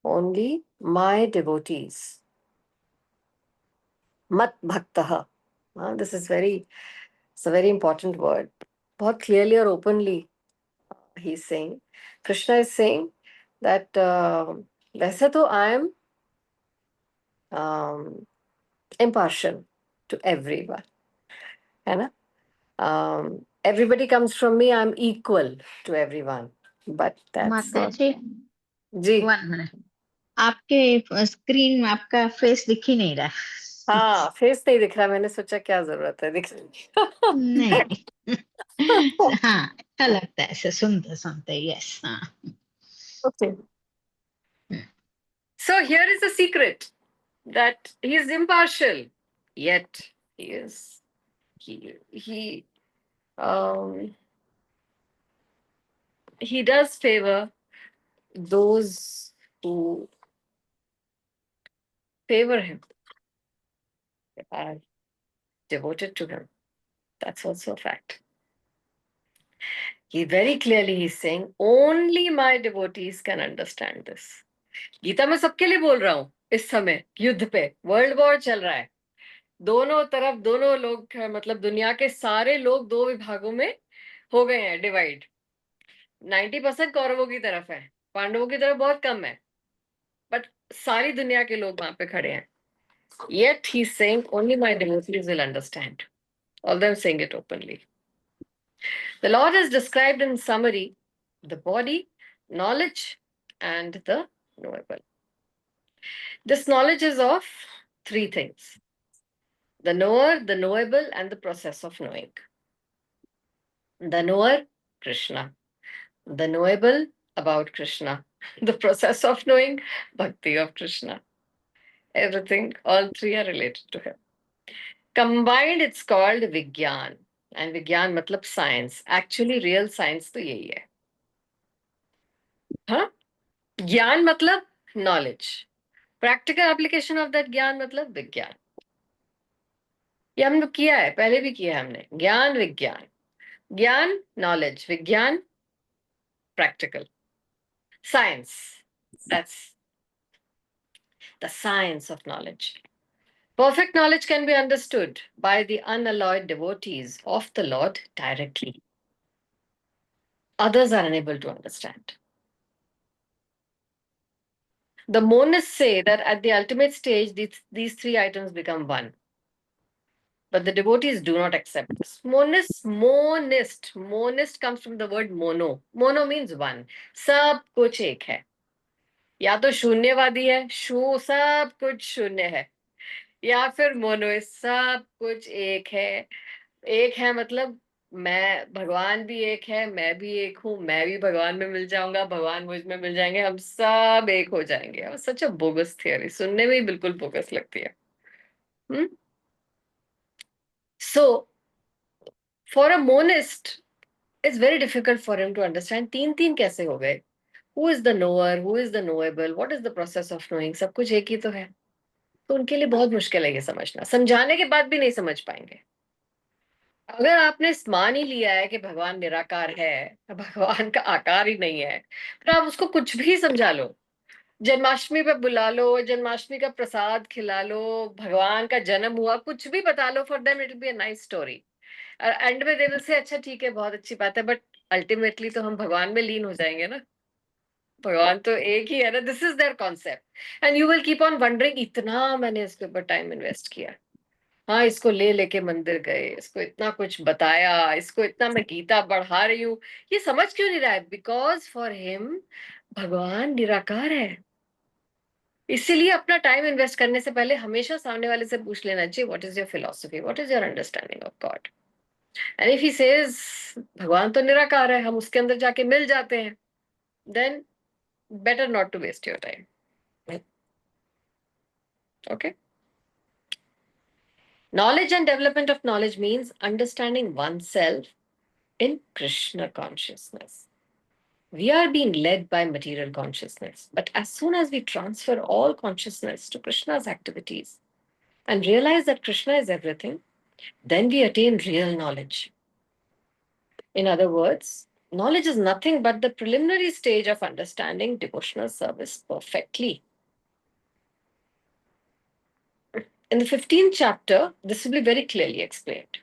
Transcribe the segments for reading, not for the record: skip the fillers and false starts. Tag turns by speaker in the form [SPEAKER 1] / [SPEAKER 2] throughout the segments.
[SPEAKER 1] only my devotees. Mat bhaktaha. This is it's a very important word. बहुत clearly or openly he's saying, Krishna is saying that वैसे तो I am impartial to everyone, है ना? Everybody comes from me, I'm equal to everyone. But that's
[SPEAKER 2] माता
[SPEAKER 1] not.
[SPEAKER 2] Ji,
[SPEAKER 1] ji
[SPEAKER 2] 1 minute, आपके screen में आपका face दिख ही नहीं रहा।
[SPEAKER 1] हाँ, फेस नहीं दिख रहा, मैंने सोचा क्या जरूरत है दिखने की।
[SPEAKER 2] नहीं। हाँ, अच्छा लगता है ऐसे सुनते सुनते। यस, हाँ।
[SPEAKER 1] Okay. So here is the secret that he is impartial, yet he is um, he does favor those who favor him, are devoted to him. That's also a fact. He very clearly he's saying only my devotees can understand this. Gita में सबके लिए बोल रहा हूं इस समय युद्ध पे, वर्ल्ड वॉर चल रहा है, दोनों तरफ दोनों लोग, मतलब दुनिया के सारे लोग दो विभागों में हो गए हैं डिवाइड। 90% कौरवों की तरफ है, पांडवों की तरफ बहुत कम है, बट सारी दुनिया के लोग वहां पे खड़े हैं। Yet he's saying only my devotees will understand. Although I'm saying it openly. The Lord has described in summary the body, knowledge, and the knowable. This knowledge is of three things: the knower, the knowable, and the process of knowing. The knower, Krishna. The knowable, about Krishna. The process of knowing, bhakti of Krishna. Everything, all three are related to him. Combined, it's called Vigyan. And Vigyan matlab science. Actually, real science तो यही है. हाँ? ज्ञान मतलब knowledge. Practical application of that ज्ञान मतलब विज्ञान. ये हम लोग किया है, पहले भी किया है हमने. ज्ञान विज्ञान. ज्ञान knowledge. विज्ञान practical. Science. That's the science of knowledge. Perfect knowledge can be understood by the unalloyed devotees of the Lord directly. Others are unable to understand. The monists say that at the ultimate stage, these three items become one. But the devotees do not accept this. Monist comes from the word mono. Mono means one. सब कुछ एक है. या तो शून्यवादी है, सब कुछ शून्य है, या फिर मोनोइस्ट, सब कुछ एक है. एक है मतलब मैं, भगवान भी एक है, मैं भी एक हूं, मैं भी भगवान में मिल जाऊंगा, भगवान मुझ में मिल जाएंगे, हम सब एक हो जाएंगे. सच अ बोगस थियरी, सुनने में ही बिल्कुल बोगस लगती है. So for a monist it's very difficult for him to understand तीन तीन कैसे हो गए. Who is the knower, who is the knowable, what is the process of knowing, सब कुछ एक ही तो है. तो उनके लिए बहुत मुश्किल है ये समझना, समझाने के बाद भी नहीं समझ पाएंगे. अगर आपने मान ही लिया है कि भगवान निराकार है, भगवान का आकार ही नहीं है, फिर आप उसको कुछ भी समझा लो, जन्माष्टमी पे बुला लो, जन्माष्टमी का प्रसाद खिला लो, भगवान का जन्म हुआ, कुछ भी बता लो, for them it will be a nice story. And में दे विल से अच्छा ठीक है, बहुत अच्छी बात है, बट अल्टीमेटली तो हम भगवान में लीन हो जाएंगे ना. भगवान तो एक ही है ना. This is their concept and you will keep on wondering, इतना मैंने इसके ऊपर टाइम इन्वेस्ट किया, हाँ इसको ले लेके मंदिर गए, इसको इतना कुछ बताया, इसको इतना मैं गीता बढ़ा रही हूँ, ये समझ क्यों नहीं रहा है? बिकॉज फॉर हिम भगवान निराकार है. इसीलिए अपना टाइम इन्वेस्ट करने से पहले हमेशा सामने वाले से पूछ लेना चाहिए, what is your philosophy, what is your understanding of God. And if he says भगवान तो निराकार है, हम उसके अंदर जाके मिल जाते हैं, then better not to waste your time. Okay. Knowledge and development of knowledge means understanding oneself in Krishna consciousness. We are being led by material consciousness, but as soon as we transfer all consciousness to Krishna's activities and realize that Krishna is everything, then we attain real knowledge. In other words, Knowledge is nothing but the preliminary stage of understanding devotional service perfectly. In the 15th chapter, this will be very clearly explained.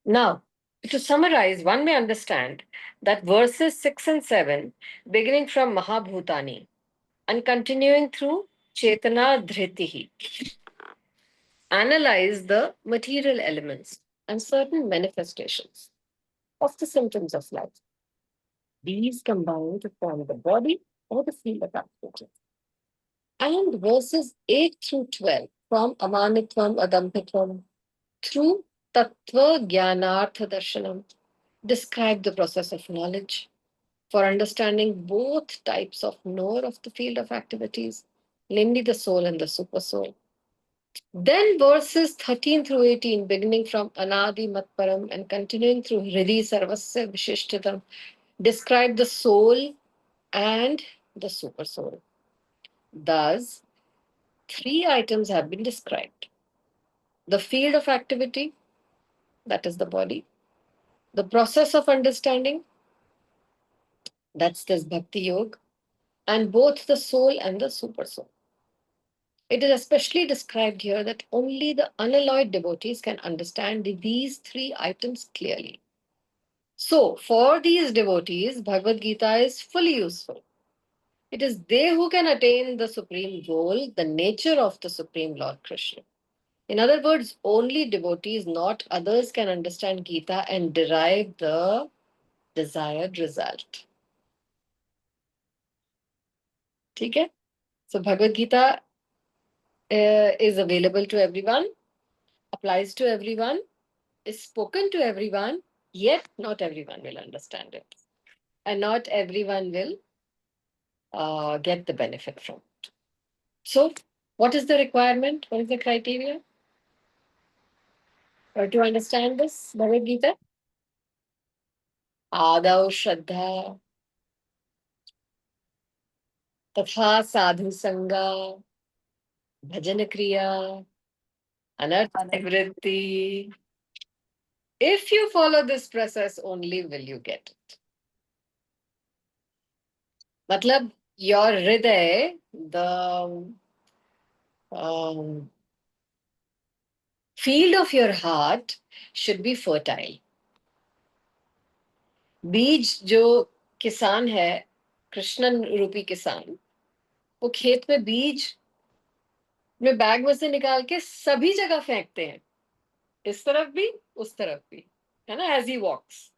[SPEAKER 1] Now, to summarize, one may understand that verses 6 and 7, beginning from Mahabhutani and continuing through Chetana Dhritihi, analyze the material elements and certain manifestations of the symptoms of life. These combine to form the body or the field of activity. And verses 8 through 12, from Amanitvam Adampitvam through Tattva Jnanartha Darshanam, describe the process of knowledge for understanding both types of knower of the field of activities, namely the soul and the supersoul. Then verses 13 through 18, beginning from Anadi Matparam and continuing through Hridi Sarvasya Vishishtatam, describe the soul and the supersoul. Thus, three items have been described: the field of activity, that is the body, the process of understanding, that's this Bhakti Yoga, and both the soul and the supersoul. It is especially described here that only the unalloyed devotees can understand these three items clearly. So, for these devotees, Bhagavad Gita is fully useful. It is they who can attain the supreme goal, the nature of the Supreme Lord Krishna. In other words, only devotees, not others, can understand Gita and derive the desired result. Okay? So, Bhagavad Gita is available to everyone, applies to everyone, is spoken to everyone, yet not everyone will understand it. And not everyone will get the benefit from it. So, what is the requirement? What is the criteria to understand this Bhagavad Gita? Adav Shraddha, तथा साधु संगा, भजन क्रिया, अनर्थ निवृत्ति. If you follow this process only will you get it. मतलब your hriday, the field of your heart should be fertile. बीज जो किसान है, कृष्ण रूपी किसान, वो खेत में बीज में बैग में से निकाल के सभी जगह फेंकते हैं, इस तरफ भी उस तरफ भी, है ना, एज ही वॉक्स.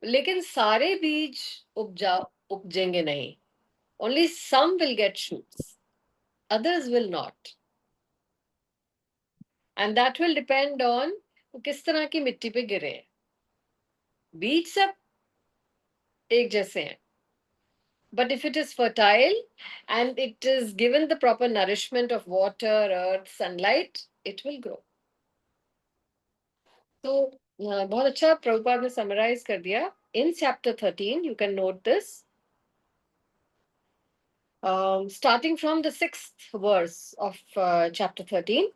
[SPEAKER 1] लेकिन सारे बीज उपजेंगे नहीं. Only some will get shoots, others will not. And that will depend on किस तरह की मिट्टी पे गिरे हैं. बीज सब एक जैसे हैं, but if it is fertile and it is given the proper nourishment of water, earth, sunlight, it will grow. So बहुत अच्छा प्रभुपाद ने summarize कर दिया. In chapter 13 you can note this, starting from the 6th verse of chapter 13,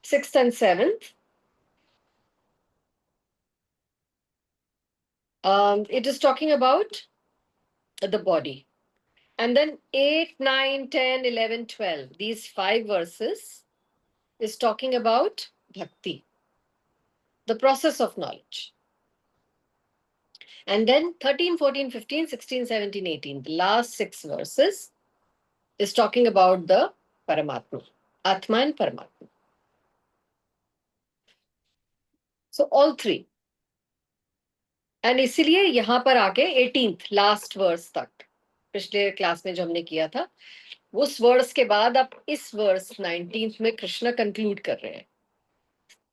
[SPEAKER 1] 6th and 7th. It is talking about the body. And then 8, 9, 10, 11, 12, these 5 verses is talking about bhakti, the process of knowledge. And then 13, 14, 15, 16, 17, 18, the last 6 verses is talking about the Paramatma, Atma and Paramatma. So all three. And इसीलिए यहाँ पर आके 18th last verse तक, पिछले class में जो हमने किया था, उस वर्स के बाद अब इस वर्स 19th में कृष्ण कंक्लूड कर रहे हैं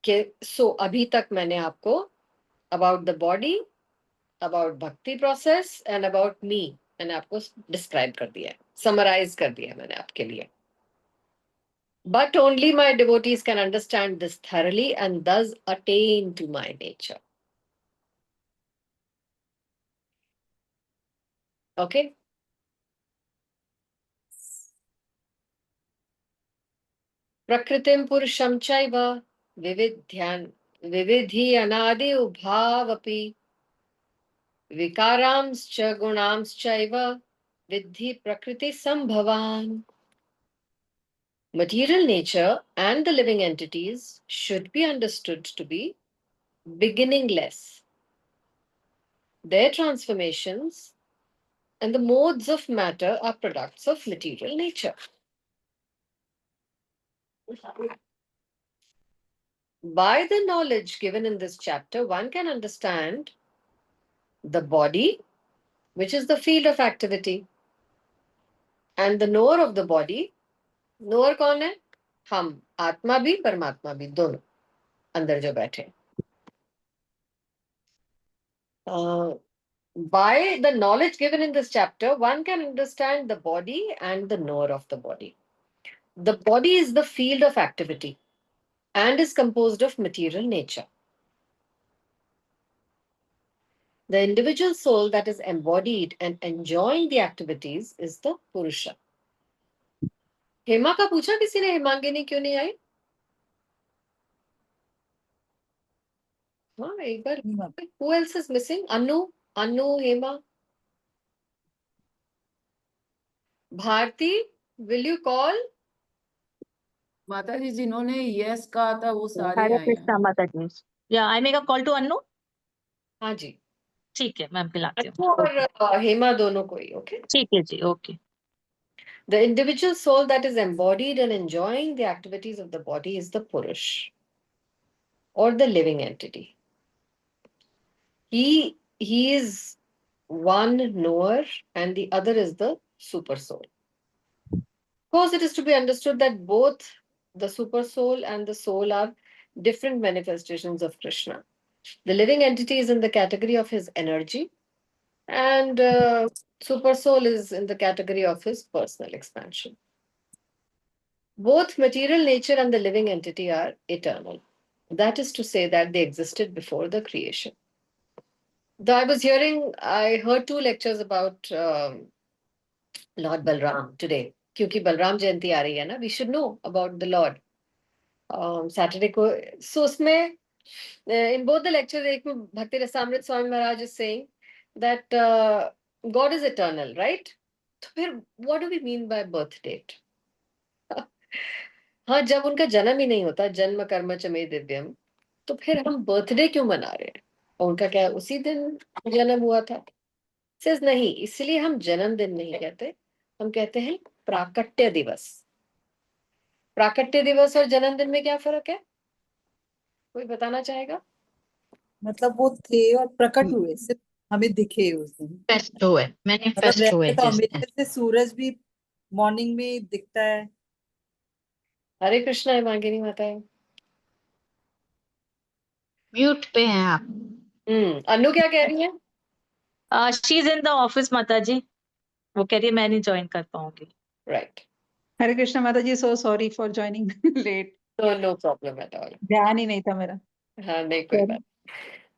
[SPEAKER 1] कि सो अभी तक मैंने आपको अबाउट द बॉडी, अबाउट भक्ति प्रोसेस एंड अबाउट मी मैंने आपको डिस्क्राइब कर दिया है, समराइज कर दिया मैंने आपके लिए. But only my devotees can understand this thoroughly and thus attain to my nature. Okay? प्रकृतिं पुरुषं चैव विविधि अनादि उभावपि विकारांश्च गुणांश्चैव विद्धि प्रकृति संभवान्. Material nature and the living entities should be understood to be beginningless. Their transformations and the modes of matter are products of material nature. By the knowledge given in this chapter, one can understand the body, which is the field of activity, and the knower of the body. knower कौन है? हम, आत्मा भी परमात्मा भी, दोनों अंदर जो बैठे. By the knowledge given in this chapter, one can understand the body and the knower of the body. The body is the field of activity and is composed of material nature. The individual soul that is embodied and enjoying the activities is the Purusha. Hema का पूछा किसी ने, हेमांगिनी क्यों नहीं आई? हाँ एक बार. Who else is missing? Anu, Hema, Bharti, will you call?
[SPEAKER 3] माता जी जिन्होंने यस कहा था वो सारे
[SPEAKER 4] हरे
[SPEAKER 3] आए हैं.
[SPEAKER 4] कृष्णा माता जी. या I make a call to Annu.
[SPEAKER 1] हाँ जी.
[SPEAKER 4] ठीक है मैं पिलाती हूँ.
[SPEAKER 1] अन्नू और हेमा दोनों को ही. ओके.
[SPEAKER 4] ठीक है जी. Okay.
[SPEAKER 1] The individual soul that is embodied and enjoying the activities of the body is the Purush or the living entity. He is one knower and the other is the super soul. Of course, it is to be understood that both the super soul and the soul are different manifestations of Krishna. The living entity is in the category of his energy, and super soul is in the category of his personal expansion. Both material nature and the living entity are eternal. That is to say that they existed before the creation. Though I heard 2 lectures about Lord Balram today. क्योंकि बलराम जयंती आ रही है ना, we should know about the Lord. Saturday को, so उसमें in both the lectures, एक में Bhakti Rasamrit Swami Maharaj is saying that God is eternal, right? तो फिर what do we mean by birth date? हाँ, जब उनका जन्म ही नहीं होता, जन्म कर्म च मे दिव्यम, तो फिर हम बर्थडे क्यों मना रहे हैं? और उनका क्या उसी दिन जन्म हुआ था? सेज नहीं, इसलिए हम जन्मदिन नहीं कहते, हम कहते हैं प्राकट्य दिवस. प्राकट्य दिवस और जन्मदिन में क्या फर्क है? कोई बताना चाहेगा?
[SPEAKER 5] मतलब वो थे और प्रकट हुए, सिर्फ हमें दिखे उस दिन.
[SPEAKER 2] फेस्ट हुए, मैंने
[SPEAKER 5] मतलब
[SPEAKER 2] फेस्ट हुए
[SPEAKER 5] वैसे तो
[SPEAKER 2] जिस दिन.
[SPEAKER 5] हमेशा से सूरज भी मॉर्निंग में दिखता है.
[SPEAKER 1] हरे कृष्णा है मांगिनी माता है.
[SPEAKER 2] म्यूट पे हैं आप.
[SPEAKER 1] अनु क्या कह रही है?
[SPEAKER 4] She is in the office माता जी. वो कह रही है मैं नहीं ज्वाइन कर पाऊंगी.
[SPEAKER 1] राइट.
[SPEAKER 6] हरे कृष्णा माता ji, so sorry for joining late.
[SPEAKER 1] No problem at all.
[SPEAKER 6] ध्यान ही नहीं था मेरा.
[SPEAKER 1] हाँ नहीं कोई बात.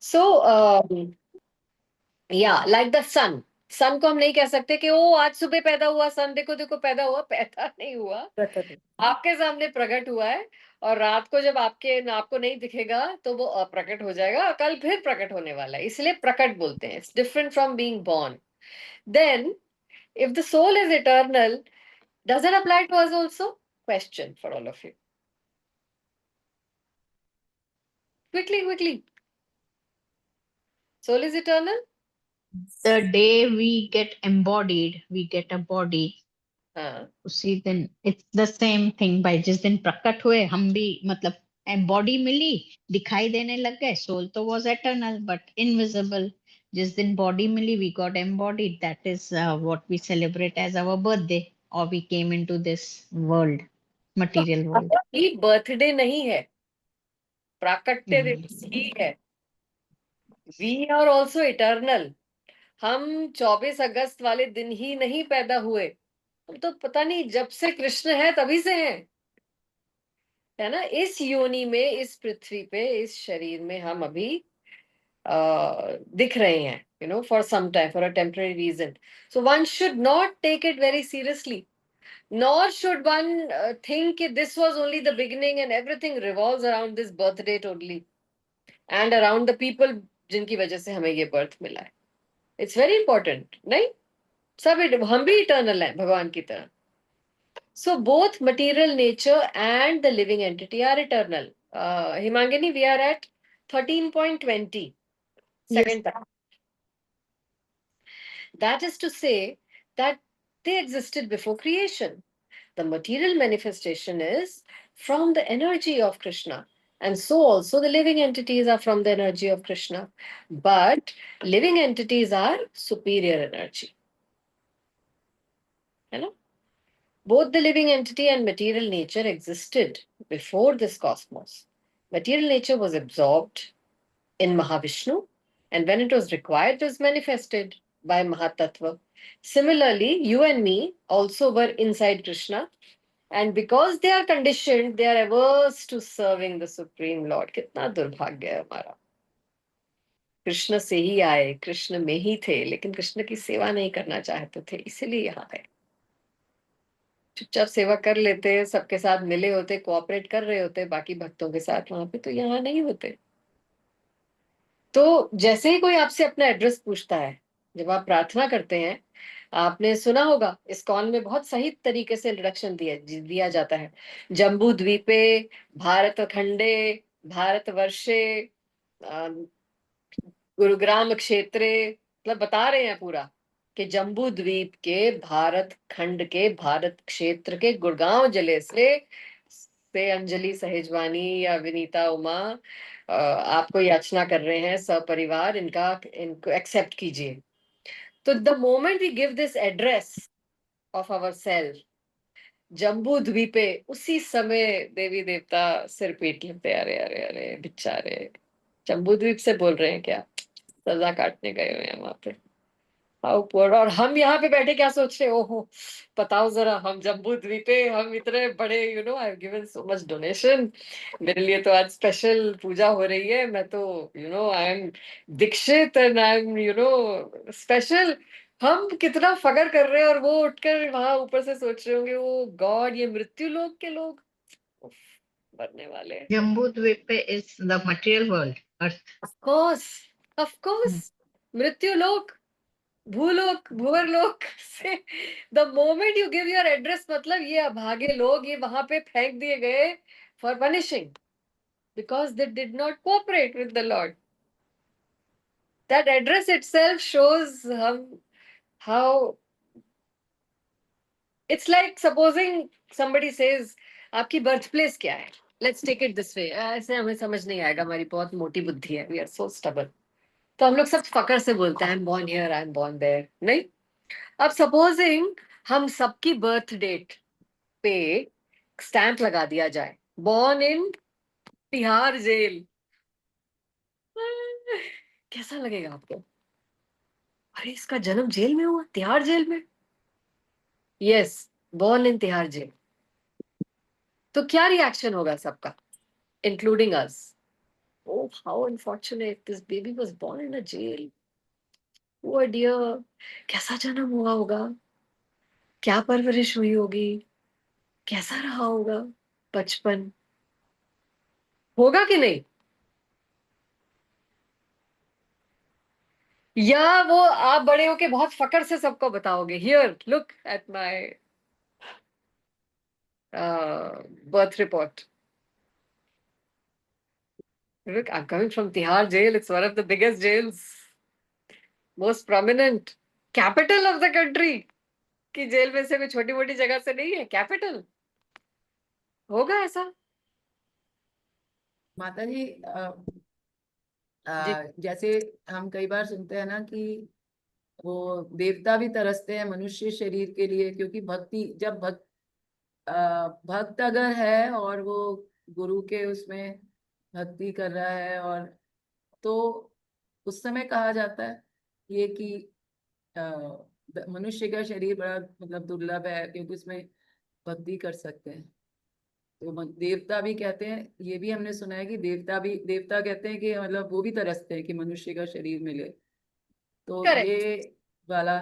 [SPEAKER 1] सो या लाइक द सन. सन को हम नहीं कह सकते कि ओ आज सुबह पैदा हुआ सन, देखो देखो पैदा हुआ. पैदा नहीं हुआ, आपके सामने प्रकट हुआ है. और रात को जब आपको नहीं दिखेगा तो वो अप्रकट हो जाएगा, कल फिर प्रकट होने वाला है, इसलिए प्रकट बोलते हैं. It's different from being born. Then if the soul is eternal, does it apply to us also? Question for all of you. Quickly. Soul is eternal?
[SPEAKER 2] The day we get embodied, we get a body.
[SPEAKER 1] हाँ.
[SPEAKER 2] उसी दिन it's the same thing. भाई जिस दिन प्रकट हुए हम भी, मतलब बॉडी मिली, दिखाई देने लग गए. सोल तो वाज एटर्नल बट इनविजिबल. जिस दिन बॉडी मिली, we got embodied. That is what we celebrate as our birthday, और we came into this world, material world.
[SPEAKER 1] ये बर्थडे नहीं है, प्राकट्य दिवस ही है. We are also eternal. हम 24 अगस्त वाले दिन ही नहीं पैदा हुए, हम तो पता नहीं जब से कृष्ण है तभी से हैं, है ना. इस योनि में, इस पृथ्वी पे, इस शरीर में हम अभी दिख रहे हैं, for some time, for a temporary reason. So one should not take it very seriously. Nor should one think that this was only the beginning and everything revolves around this birth date only and around the people जिनकी वजह से हमें ये birth मिला है. It's very important, नहीं? सब हम भी eternal हैं भगवान की तरह. So both material nature and the living entity are eternal. Himangini, we are at 13.20. Second time. That is to say that they existed before creation. The material manifestation is from the energy of Krishna. And so also the living entities are from the energy of Krishna. But living entities are superior energy. You know? Both the living entity and material nature existed before this cosmos. Material nature was absorbed in Mahavishnu, and when it was required, it was manifested by Mahatattva. Similarly, you and me also were inside Krishna, and because they are conditioned, they are averse to serving the Supreme Lord. कितना दुर्भाग्य है हमारा. कृष्ण से ही आए, कृष्ण में ही थे, लेकिन कृष्ण की सेवा नहीं करना चाहते थे, इसीलिए यहाँ गए. चुपचाप सेवा कर लेते, सबके साथ मिले होते, कोऑपरेट कर रहे होते बाकी भक्तों के साथ वहां पे, तो यहाँ नहीं होते. तो जैसे ही कोई आपसे अपना एड्रेस पूछता है, जब आप प्रार्थना करते हैं, आपने सुना होगा इस्कॉन में बहुत सही तरीके से इंट्रोडक्शन दिया जाता है. जम्बू द्वीपे, भारत खंडे, भारत वर्षे, गुरुग्राम क्षेत्रे, मतलब बता रहे हैं पूरा कि जम्बू द्वीप के, भारत खंड के, भारत क्षेत्र के, गुड़गांव जिले से अंजलि सहेजवानी या विनीता उमा आपको याचना कर रहे हैं, सपरिवार इनको एक्सेप्ट कीजिए. तो the moment we give this address of our self जम्बू द्वीपे, उसी समय देवी देवता सिर पीट लेते. अरे अरे अरे बेचारे, जम्बू द्वीप से बोल रहे हैं क्या? सजा काटने गए हुए हैं वहां पे. और हम यहाँ पे बैठे क्या सोच रहे? ओहो, बताओ जरा, हम जम्बू द्वीपे, हम इतने बड़े, I have given so much donation, मेरे लिए तो आज स्पेशल पूजा हो रही है, मैं तो I am Dikshit and I am special. हम कितना फकर कर रहे हैं, और वो उठकर वहां ऊपर से सोच रहे होंगे, ओ गॉड, ये मृत्यु लोक के लोग. उफ, मरने वाले हैं.
[SPEAKER 2] Jambu Dvipa is the material world, Earth.
[SPEAKER 1] Of course मृत्यु लोक, भूलोक, भूवरलोक से the moment you give your address, मतलब ये अभागे लोग ये वहां पे फेंक दिए गए for punishing because they did not cooperate with the lord. That address itself shows हम how it's like supposing somebody says आपकी बर्थ प्लेस क्या है. Let's take it this way. ऐसे हमें समझ नहीं आएगा, हमारी बहुत मोटी बुद्धि है, वी आर सो स्टबर्न. तो हम लोग सब फकर से बोलते हैं, I am born here, I am born there. नहीं, अब सपोजिंग हम सबकी बर्थ डेट पे स्टैंप लगा दिया जाए, बॉर्न इन तिहाड़ जेल, कैसा लगेगा आपको? अरे इसका जन्म जेल में हुआ, तिहाड़ जेल में. Yes, born in Tihar jail. तो क्या रिएक्शन होगा सबका, including us? Oh, how unfortunate, this baby was born in a jail. Oh dear, कैसा जन्म हुआ होगा, क्या परवरिश हुई होगी, कैसा रहा होगा बचपन, होगा कि नहीं? या वो आप बड़े होके बहुत फकर से सबको बताओगे, here look at my birth report. Look, I'm coming from Tihar jail. It's one of the biggest jails, most prominent, capital of the country. कि जेल में से कोई छोटी मोटी जगह से नहीं है, कैपिटल. होगा ऐसा?
[SPEAKER 3] माता जी जैसे हम कई बार सुनते हैं ना कि वो देवता भी तरसते हैं मनुष्य शरीर के लिए, क्योंकि भक्ति जब भक्त अगर है और वो गुरु के उसमें भक्ति कर रहा है, और तो उस समय कहा जाता है ये कि मनुष्य का शरीर बड़ा मतलब दुर्लभ है, क्योंकि उसमें भक्ति कर सकते हैं. तो देवता भी कहते हैं, ये भी हमने सुना है कि देवता कहते हैं कि मतलब वो भी तरसते हैं कि मनुष्य का शरीर मिले. तो
[SPEAKER 1] करेक्ट,
[SPEAKER 3] ये वाला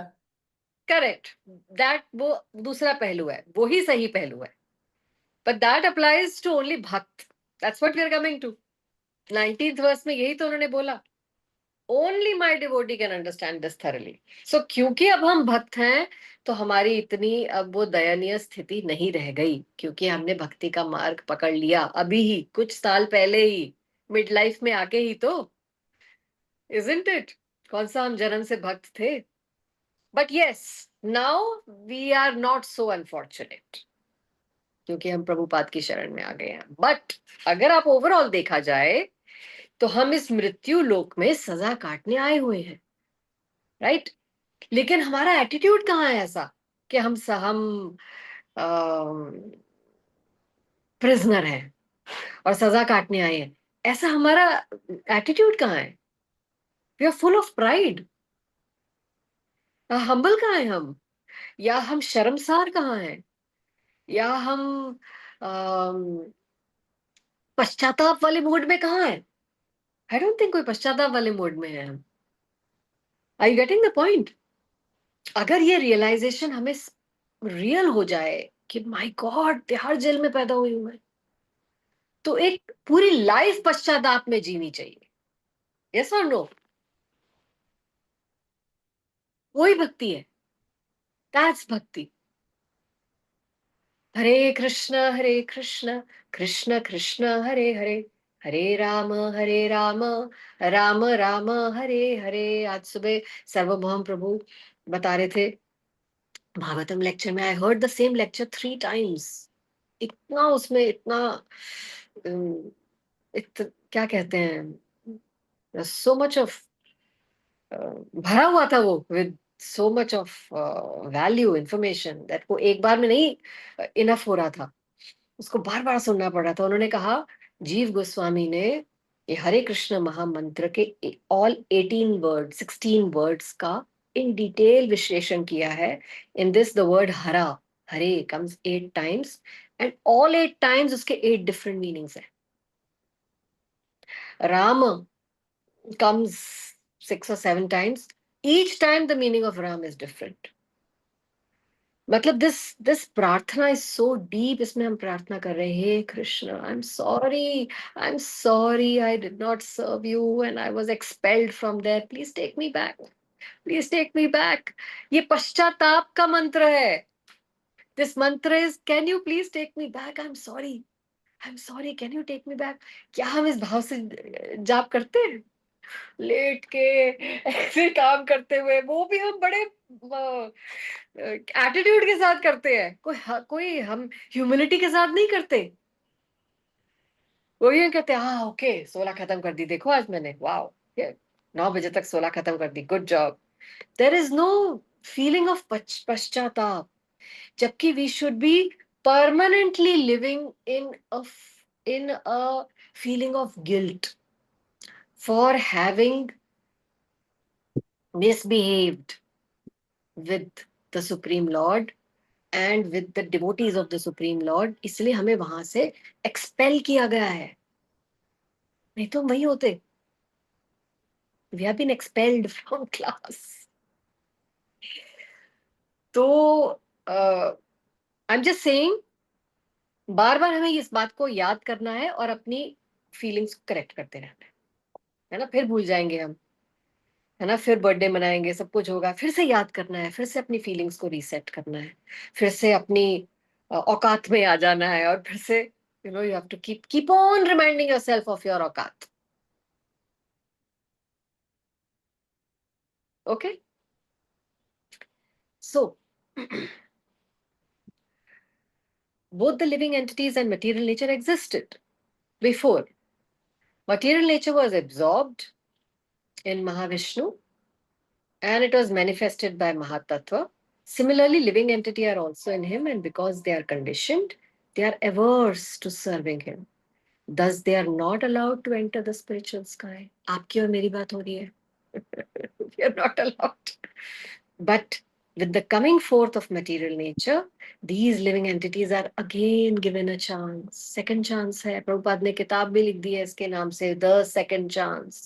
[SPEAKER 1] करेक्ट, दैट वो दूसरा पहलू है, वो ही सही पहलू है, but that applies to only bhakta, that's what we are coming to. 19th verse में यही तो उन्होंने बोला, only my devotee can understand this thoroughly. So क्योंकि अब हम भक्त हैं तो हमारी इतनी अब वो दयनीय स्थिति नहीं रह गई, क्योंकि हमने भक्ति का मार्ग पकड़ लिया अभी ही, कुछ साल पहले ही, मिड लाइफ में आके ही तो, इजंट इट? कौन सा हम जन्म से भक्त थे? But yes, now we are not so unfortunate, क्योंकि हम प्रभुपाद की शरण में आ गए हैं। बट अगर आप ओवरऑल देखा जाए तो हम इस मृत्यु लोक में सजा काटने आए हुए हैं, राइट? लेकिन हमारा एटीट्यूड कहाँ है ऐसा कि हम प्रिजनर हैं और सजा काटने आए हैं? ऐसा हमारा एटीट्यूड कहाँ है? We are full of pride. Humble कहाँ है हम? या हम शर्मसार कहाँ हैं? या हम पश्चाताप वाले मूड में कहाँ है? आई डोंट थिंक कोई पश्चाताप वाले मूड में है हम। Are you getting the point? अगर ये रियलाइजेशन हमें रियल हो जाए कि माय गॉड, तिहाड़ जेल में पैदा हुई हूं मैं, तो एक पूरी लाइफ पश्चाताप में जीनी चाहिए। यस और नो? वही भक्ति है, दैट्स भक्ति। हरे कृष्ण कृष्ण कृष्ण हरे हरे, हरे राम राम राम हरे हरे। आज सुबह सर्वभौम प्रभु बता रहे थे भागवतम लेक्चर में, I heard the same lecture 3 times। इतना उसमें इतना क्या कहते हैं, सो मच ऑफ भरा हुआ था वो with so much of value information that वो एक बार में नहीं इनफ हो रहा था, उसको बार बार सुनना पड़ रहा था। उन्होंने कहा, जीव गोस्वामी ने ये हरे कृष्ण महामंत्र के ऑल 18 वर्ड 16 वर्ड्स का इन डिटेल विश्लेषण किया है। In this the word Hara, Hare comes 8 times and all 8 times उसके 8 डिफरेंट मीनिंग्स है। Ram comes 6 or 7 times, each time the meaning of Ram is different। मतलब this प्रार्थना is so deep। इसमें हम प्रार्थना कर रहे हैं, हे Krishna, I'm sorry I did not serve you and I was expelled from there, please take me back, please take me back। ये पश्चाताप का मंत्र है। this mantra is, can you please take me back, I'm sorry, can you take me back। क्या हम इस भाव से जाप करते हैं? लेट के ऐसे काम करते हुए, वो भी हम बड़े एटीट्यूड के साथ करते हैं, कोई हम ह्यूमिलिटी के साथ नहीं करते। वो ये कहते हैं, हाँ ओके 16 खत्म कर दी, देखो आज मैंने, वाओ 9 बजे तक 16 खत्म कर दी, good job. There is no feeling of pashchatap, जबकि we should be permanently living in a feeling of guilt for having misbehaved with the Supreme Lord and with the devotees of the Supreme Lord। इसलिए हमें वहां से expel किया गया है, नहीं तो हम वही होते। We have been expelled from class। तो आई एम जस्ट सेइंग, बार बार हमें इस बात को याद करना है और अपनी फीलिंग्स को करेक्ट करते रहना है ना? फिर भूल जाएंगे हम, है ना? फिर बर्थडे मनाएंगे, सब कुछ होगा, फिर से याद करना है, फिर से अपनी फीलिंग्स को रीसेट करना है, फिर से अपनी औकात में आ जाना है, और फिर से you have to keep on reminding yourself of your aukat. Okay, so both the living entities and material nature existed before material nature was absorbed in Mahavishnu and it was manifested by Mahatattva। Similarly, living entity are also in him, and because they are conditioned, they are averse to serving him, thus they are not allowed to enter the spiritual sky। आपकी और मेरी बात हो रही है। We are not allowed, but with the coming forth of material nature, these living entities are again given a chance, second chance है। प्रभुपाद ने किताब भी लिख दी है इसके नाम से, The Second Chance।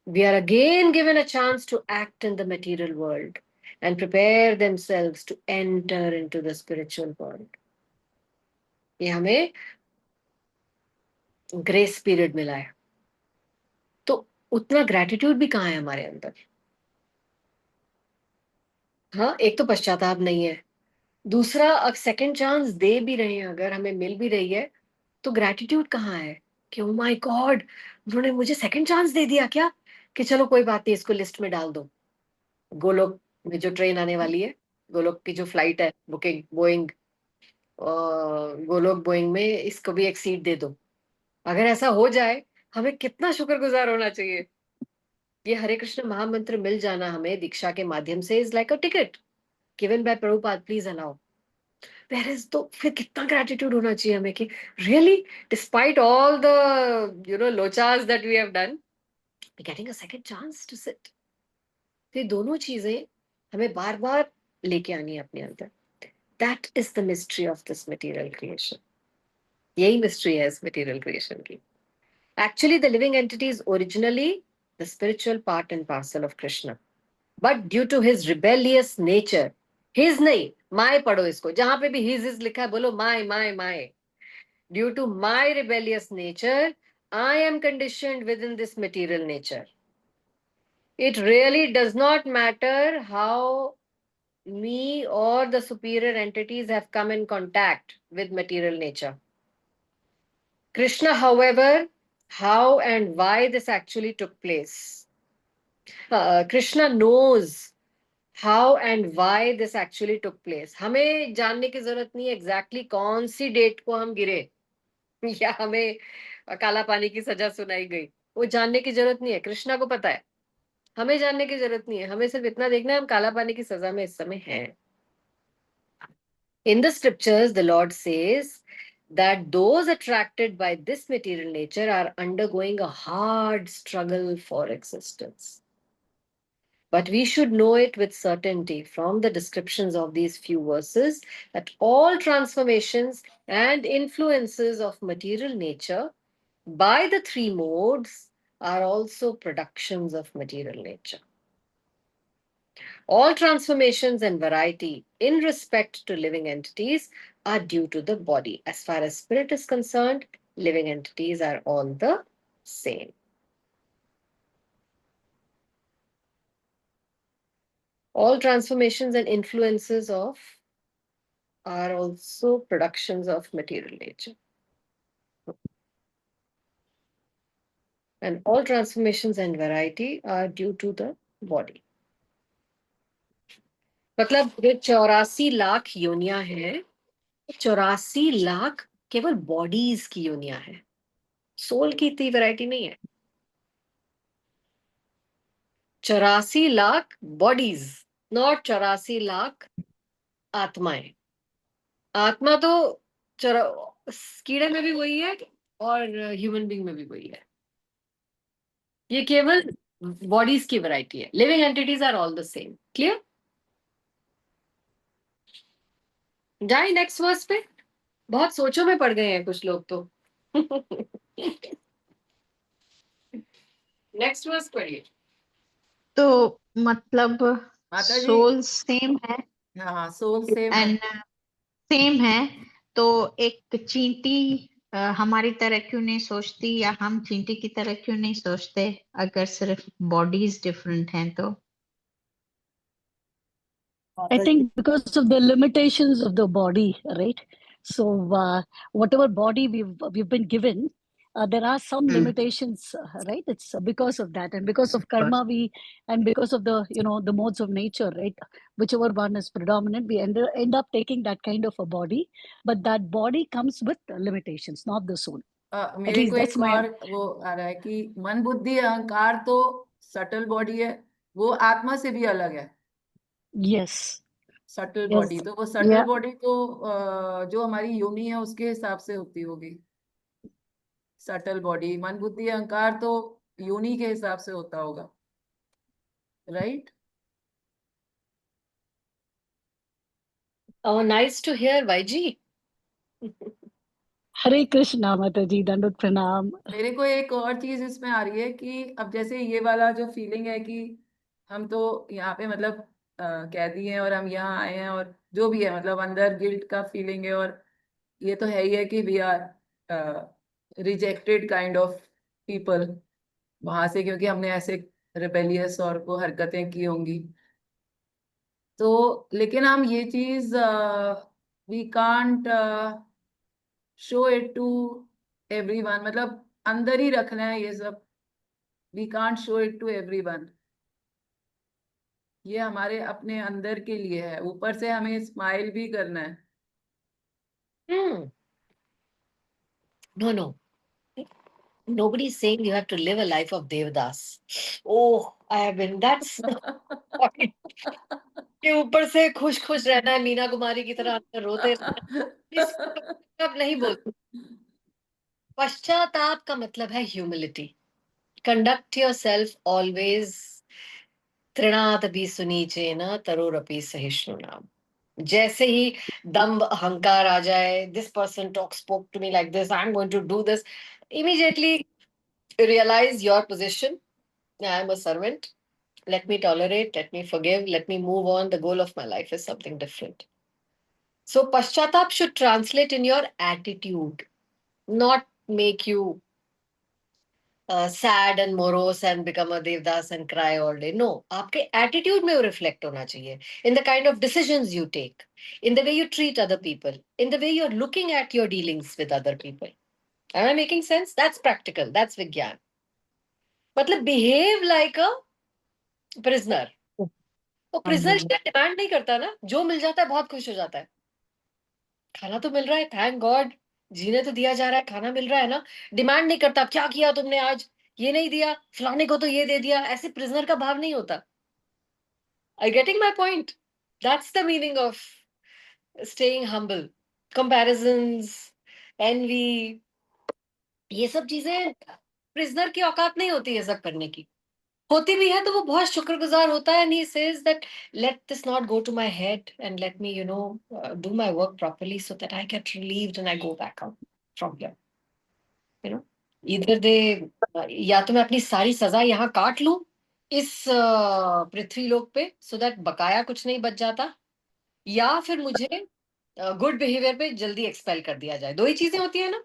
[SPEAKER 1] We are again given a chance to act in the material world, and prepare themselves to enter into the spiritual world. ये हमें ग्रेस पीरियड मिला है, तो उतना ग्रेटिट्यूड भी कहाँ है हमारे अंदर? हाँ, एक तो पश्चाताप नहीं है, दूसरा अब सेकंड चांस दे भी रहे हैं, अगर हमें मिल भी रही है तो ग्रेटिट्यूड कहाँ है कि ओ माय गॉड, उन्होंने मुझे सेकंड चांस दे दिया क्या, कि चलो कोई बात नहीं, इसको लिस्ट में डाल दो, गोलोक में जो ट्रेन आने वाली है, गोलोक की जो फ्लाइट है बुकिंग बोइंग, गोलोक बोइंग में इसको भी एक सीट दे दो। अगर ऐसा हो जाए, हमें कितना शुक्रगुजार होना चाहिए। ये हरे कृष्ण महामंत्र मिल जाना हमें दीक्षा के माध्यम से is like a ticket given by Prabhupada, please allow. Whereas तो फिर कितना ग्रेटिट्यूड होना चाहिए हमें कि रियली डिस्पाइट ऑल द लोचास that we have done, we getting a second chance to sit. तो ये दोनों चीजें हमें बार बार लेके आनी है अपने अंदर। That is the mystery of this material creation. यही मिस्ट्री है इस मटेरियल क्रिएशन की। Actually, the living entity is originally the spiritual part and parcel of Krishna. But due to his rebellious nature, his नहीं, my पढ़ो इसको, जहां पे भी his लिखा है बोलो my. Due to my rebellious nature, I am conditioned within this material nature. It really does not matter how me or the superior entities have come in contact with material nature. Krishna, however, how and why this actually took place. Krishna knows how and why this actually took place. हमें जानने की जरूरत नहीं है exactly कौन सी date को हम गिरे या हमें काला पानी की सजा सुनाई गई, वो जानने की जरूरत नहीं है। कृष्णा को पता है, हमें जानने की जरूरत नहीं है। हमें सिर्फ इतना देखना है हम काला पानी की सजा में इस समय हैं। In the scriptures, the Lord says that those attracted by this material nature are undergoing a hard struggle for existence. But we should know it with certainty from the descriptions of these few verses that all transformations and influences of material nature by the three modes are also productions of material nature. All transformations and variety in respect to living entities are due to the body. As far as spirit is concerned, living entities are all the same. All transformations and influences of are also productions of material nature. And all transformations and variety are due to the body. मतलब जो 84 लाख योनियां हैं, 84 लाख केवल bodies की योनियां हैं, soul की इतनी variety नहीं है। 84 लाख बॉडीज, नॉट 84 लाख आत्माएं। आत्मा तो कीड़े में भी वही है और ह्यूमन बीइंग में भी वही है। ये केवल बॉडीज की वैरायटी है। Living entities are all the same. Clear? जाए नेक्स्ट वर्स पे। बहुत सोचों में पड़ गए हैं कुछ लोग तो। नेक्स्ट वर्स पढ़िए।
[SPEAKER 2] तो मतलब
[SPEAKER 3] माता जी,
[SPEAKER 2] सोल सेम है
[SPEAKER 3] हाँ सोल सेम है।
[SPEAKER 2] एंड सेम है, तो एक चींटी हमारी तरह क्यों नहीं सोचती, या हम चींटी की तरह क्यों नहीं सोचते, अगर सिर्फ बॉडीज डिफरेंट हैं तो?
[SPEAKER 7] I think because of the limitations of the body, right? So whatever body we've been given, there are some limitations, right? It's because of that, and because of karma, and because of the the modes of nature, right? Whichever one is predominant, we end up taking that kind of a body, but that body comes with limitations, not the soul. At
[SPEAKER 3] मेरे
[SPEAKER 7] least
[SPEAKER 3] को
[SPEAKER 7] that's
[SPEAKER 3] एक
[SPEAKER 7] my
[SPEAKER 3] और वो आ रहा है कि मन बुद्धि अहंकार तो सटल बॉडी है, वो आत्मा से भी अलग है।
[SPEAKER 7] yes.
[SPEAKER 3] Subtle
[SPEAKER 7] Yes.
[SPEAKER 3] बॉडी तो वो सटल
[SPEAKER 7] Yeah.
[SPEAKER 3] बॉडी तो जो हमारी योनि है उसके हिसाब से होती होगी। सटल बॉडी, मन बुद्धि अहंकार तो योनि के हिसाब से होता होगा, right?
[SPEAKER 1] Oh, nice to hear, Vaiji.
[SPEAKER 7] Hare Krishna, Mataji, Dandut Pranam.
[SPEAKER 3] मेरे को एक और चीज इसमें आ रही है कि अब जैसे ये वाला जो फीलिंग है कि हम तो यहाँ पे मतलब कैदी हैं और हम यहाँ आए हैं, और जो भी है मतलब अंदर गिल्ट का फीलिंग है, और ये तो है ही है कि we are rejected kind of people वहां से, क्योंकि हमने ऐसे रिबेलियस और को हरकतें की होंगी। तो लेकिन हम ये चीज we can't show it to everyone, मतलब अंदर ही रखना है ये सब, we can't show it to everyone. ये हमारे अपने अंदर के लिए है, ऊपर से हमें स्माइल भी करना है।
[SPEAKER 1] No, no. Nobody's saying you have to live a life of Devdas. Oh, I have been. That's the point. कि ऊपर से खुश खुश रहना है, मीना कुमारी की तरह अंदर रोते रहना है। इसको अब नहीं बोलते। पश्चाताप का मतलब है ह्यूमिलिटी। कंडक्ट योरसेल्फ ऑलवेज तृणादपि सुनीचेन तरोरपि सहिष्णुना। जैसे ही दम्भ अहंकार आ जाए, this person spoke to me like this, I am going to do this, immediately realize your position. I am a servant. Let me tolerate, let me forgive, let me move on. The goal of my life is something different. So paschatap should translate in your attitude, not make you sad and morose and become a devdas and cry all day. No, आपके attitude में वो reflect होना चाहिए. In the kind of decisions you take, in the way you treat other people, in the way you're looking at your dealings with other people. Am I making sense? That's practical. That's Vigyan. मतलब behave like a prisoner. तो prisoner demand नहीं करता ना, जो मिल जाता है बहुत खुश हो जाता है। खाना तो मिल रहा है, थैंक गॉड, जीने तो दिया जा रहा है, खाना मिल रहा है ना, डिमांड नहीं करता क्या किया तुमने आज, ये नहीं दिया, फलाने को तो ये दे दिया। ऐसे प्रिजनर का भाव नहीं होता। I getting my point? That's the meaning of staying humble. Comparisons, envy, ये सब चीजें प्रिजनर की औकात नहीं होती है सब करने की। होती भी है तो वो बहुत शुक्रगुजार होता है, and he says that let this not go to my head and let me do my work properly so that I get relieved and I go back out from here. Either they या तो मैं अपनी सारी सजा यहाँ काट लूं इस पृथ्वी लोक पे, so that बकाया कुछ नहीं बच जाता, या फिर मुझे गुड बिहेवियर पे जल्दी एक्सपेल कर दिया जाए। दो ही चीजें होती है ना,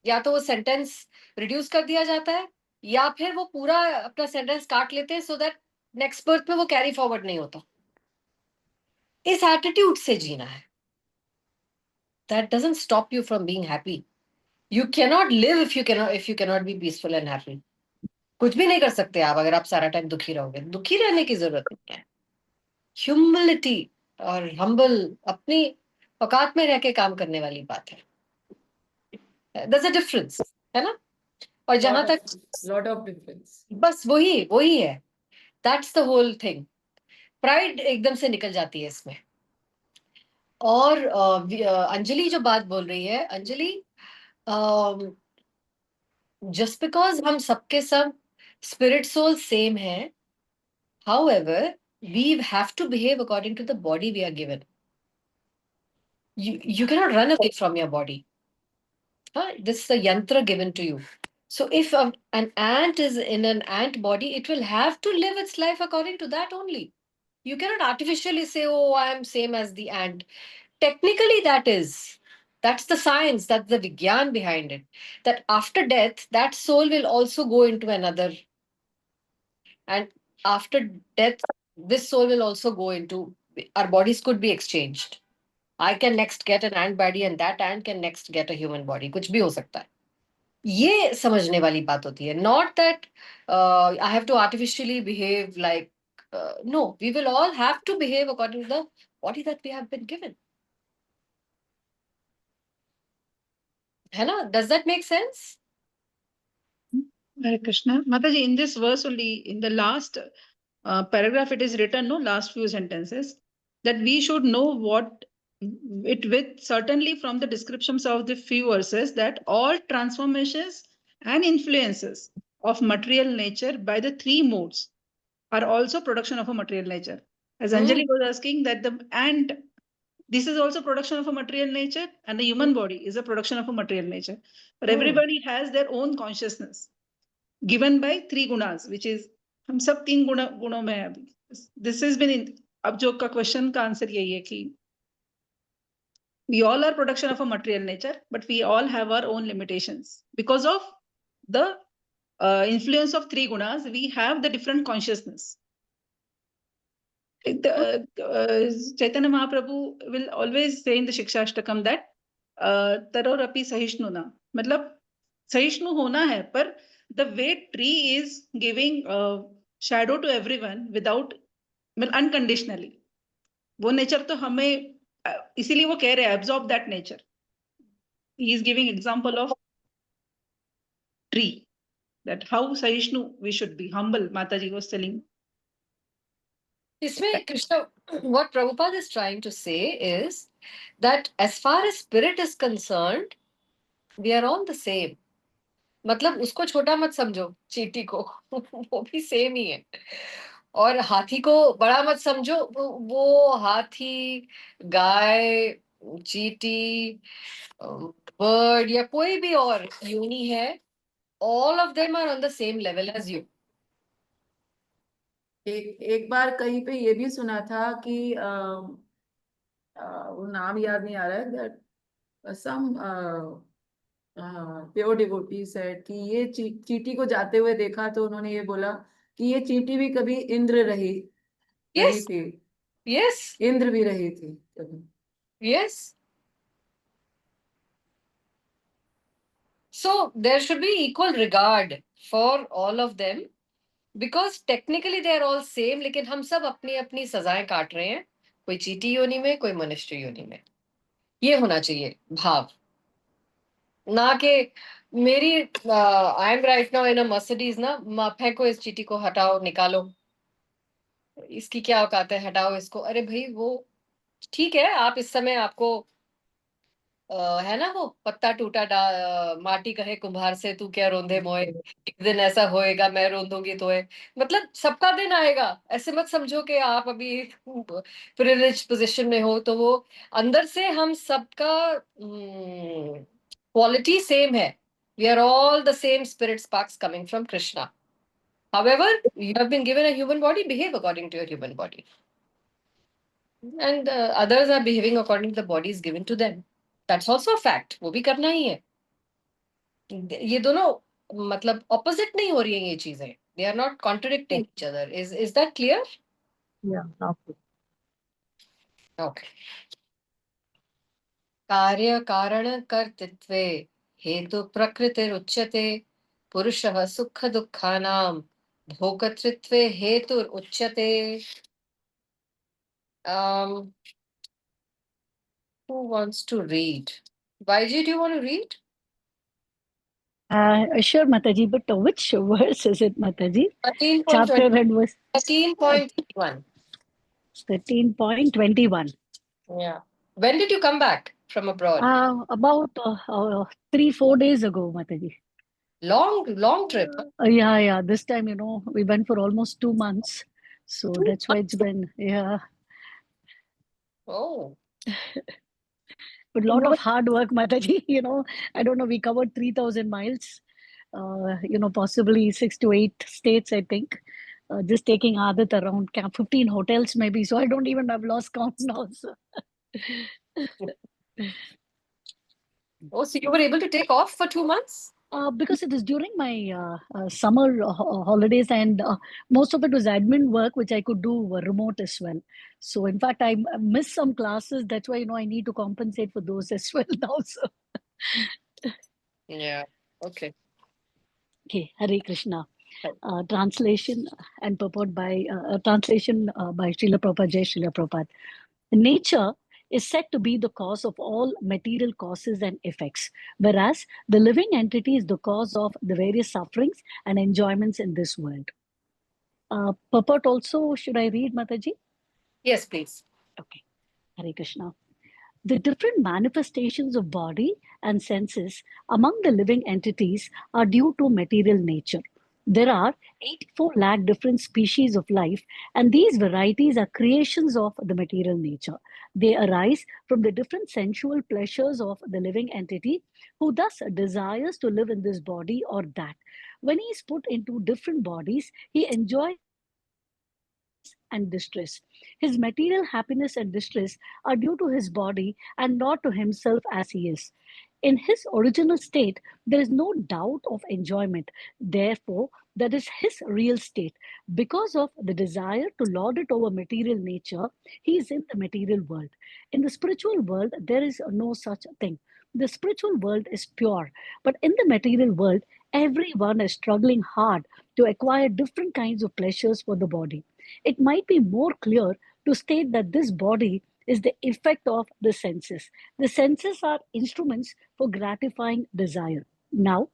[SPEAKER 1] या तो वो सेंटेंस रिड्यूस कर दिया जाता है, या फिर वो पूरा अपना सेंटेंस काट लेते हैं सो दैट नेक्स्ट बर्थ में वो कैरी फॉरवर्ड नहीं होता। इस एटीट्यूड से जीना है। That doesn't stop you from being happy. You cannot live if you cannot be peaceful and happy. कुछ भी नहीं कर सकते आप अगर आप सारा टाइम दुखी रहोगे। दुखी रहने की जरूरत नहीं है। ह्यूमिलिटी और हम्बल अपनी औकात में रह के काम करने वाली बात है। There's a difference, है ना? और जहां तक
[SPEAKER 3] lot of difference,
[SPEAKER 1] बस वही है। That's the whole thing. Pride एकदम से निकल जाती है इसमें। और अंजलि जो बात बोल रही है, अंजलि जस्ट बिकॉज हम सबके सब स्पिरिट सोल सेम है, however we have to behave according to the body we are given. You cannot run away from your body. This is a yantra given to you. So if an ant is in an ant body, it will have to live its life according to that only. You cannot artificially say, oh, I am same as the ant. Technically, that's the science, that's the Vigyan behind it. That after death, that soul will also go into another. And after death, this soul will also go into, our bodies could be exchanged. I can next get an ant body and that ant can next get a human body. कुछ भी हो सकता है। ये समझने वाली बात होती है। Not that I have to artificially behave like, no, we will all have to behave according to the body that we have been given. है ना? Does that make sense?
[SPEAKER 6] Hare Krishna. Mataji, in this verse only, in the last paragraph, it is written, no, last few sentences, that we should know what it with, certainly from the descriptions of the few verses, that all transformations and influences of material nature by the three modes are also production of a material nature. As Anjali was asking that this is also production of a material nature, and the human body is a production of a material nature. But everybody has their own consciousness given by three gunas, which is हम सब तीन गुणों में हैं। This has been अब जो का question का आंसर यही है कि we all are production of a material nature, but we all have our own limitations because of the influence of three gunas. We have the different consciousness. Chaitanya Mahaprabhu will always say in the Shikshashtakam that tarorapi sahishnuna, मतलब सहिष्णु होना है, पर the way tree is giving shadow to everyone without, मतलब unconditionally, वो nature तो हमें इसीलिए वो कह रहे हैं absorb that nature. He is giving example of tree, that how sahishnু we should be, humble. Mataji was telling.
[SPEAKER 1] इसमें Krishna, what Prabhupada is trying to say is that as far as spirit is concerned, we are all the same. मतलब उसको छोटा मत समझो, चींटी को वो भी सेम ही है, और हाथी को बड़ा मत समझो, वो हाथी, गाय, चींटी, बर्ड या कोई भी और यूनी है, all of them are on the same level as you.
[SPEAKER 3] एक बार कहीं पे ये भी सुना था कि वो नाम याद नहीं आ रहा है, that some pure devotee said कि ये चींटी को जाते हुए देखा तो उन्होंने ये बोला कि ये चींटी भी कभी इंद्र रही
[SPEAKER 1] Yes,
[SPEAKER 3] थी,
[SPEAKER 1] yes,
[SPEAKER 3] इंद्र भी रही थी कभी.
[SPEAKER 1] yes. So there should be equal regard for all of them, because technically they are all same, लेकिन हम सब अपनी अपनी सजाएं काट रहे हैं, कोई चींटी योनि में, कोई मनुष्य योनि में. ये होना चाहिए भाव, ना कि मेरी I am right now in a Mercedes ना, फेंको इस चींटी को, हटाओ, निकालो, इसकी क्या औकात है, हटाओ इसको. अरे भाई वो ठीक है, आप इस समय आपको है ना वो पत्ता टूटा माटी कहे कुम्हार से, तू क्या रोंदे मोए, एक दिन ऐसा होएगा मैं रोंदूंगी तोए. मतलब सबका दिन आएगा, ऐसे मत समझो कि आप अभी प्रिविलेज पोजीशन में हो. तो वो अंदर से हम सबका क्वालिटी सेम है. We are all the same spirit sparks coming from Krishna. However, you have been given a human body, behave according to your human body. And others are behaving according to the bodies given to them. That's also a fact. वो भी करना ही है. ये दोनों मतलब opposite नहीं हो रही हैं ये चीजें. They are not contradicting each other. Is that clear?
[SPEAKER 5] Yeah, okay.
[SPEAKER 1] Okay. कार्य कारण कर्तृत्वे हेतु प्रकृतिरुच्यते, पुरुषः सुख दुःखानां भोक्तृत्वे हेतु उच्यते. Who wants to read? Vaiji, do you want to read?
[SPEAKER 7] Sure, Mataji, but which verse is it, Mataji?
[SPEAKER 1] 13.21.
[SPEAKER 7] Chapter and verse
[SPEAKER 1] 13.21.
[SPEAKER 7] 13.21.
[SPEAKER 1] Yeah. When did you come back from abroad?
[SPEAKER 7] About 3-4 days ago, Mataji.
[SPEAKER 1] Long trip. Huh?
[SPEAKER 7] Yeah. This time, we went for almost 2 months. So that's why it's been, yeah.
[SPEAKER 1] Oh.
[SPEAKER 7] But a lot of hard work, Mataji. I don't know, we covered 3,000 miles, possibly 6 to 8 states, I think. Just taking Adat around 15 hotels, maybe. So I don't even have lost count now. So.
[SPEAKER 1] Oh, so you were able to take off for 2 months?
[SPEAKER 7] Because it is during my summer holidays, and most of it was admin work, which I could do remote as well. So in fact, I missed some classes. That's why, I need to compensate for those as well now. So.
[SPEAKER 1] Yeah. Okay.
[SPEAKER 7] Okay, Hare Krishna. Translation and purport by translation by Srila Prabhupada, Jai Srila Prabhupada. Nature is said to be the cause of all material causes and effects, whereas the living entity is the cause of the various sufferings and enjoyments in this world. Purport also, should I read, Mataji?
[SPEAKER 1] Yes, please.
[SPEAKER 7] Okay, Hare Krishna. The different manifestations of body and senses among the living entities are due to material nature. There are 84 lakh different species of life, and these varieties are creations of the material nature. They arise from the different sensual pleasures of the living entity, who thus desires to live in this body or that. When he is put into different bodies, he enjoys and distress. His material happiness and distress are due to his body and not to himself as he is. In his original state, there is no doubt of enjoyment. Therefore, that is his real state. Because of the desire to lord it over material nature, he is in the material world. In the spiritual world, there is no such thing. The spiritual world is pure, but in the material world, everyone is struggling hard to acquire different kinds of pleasures for the body. It might be more clear to state that this body is the effect of the senses. The senses are instruments for gratifying desire. Now,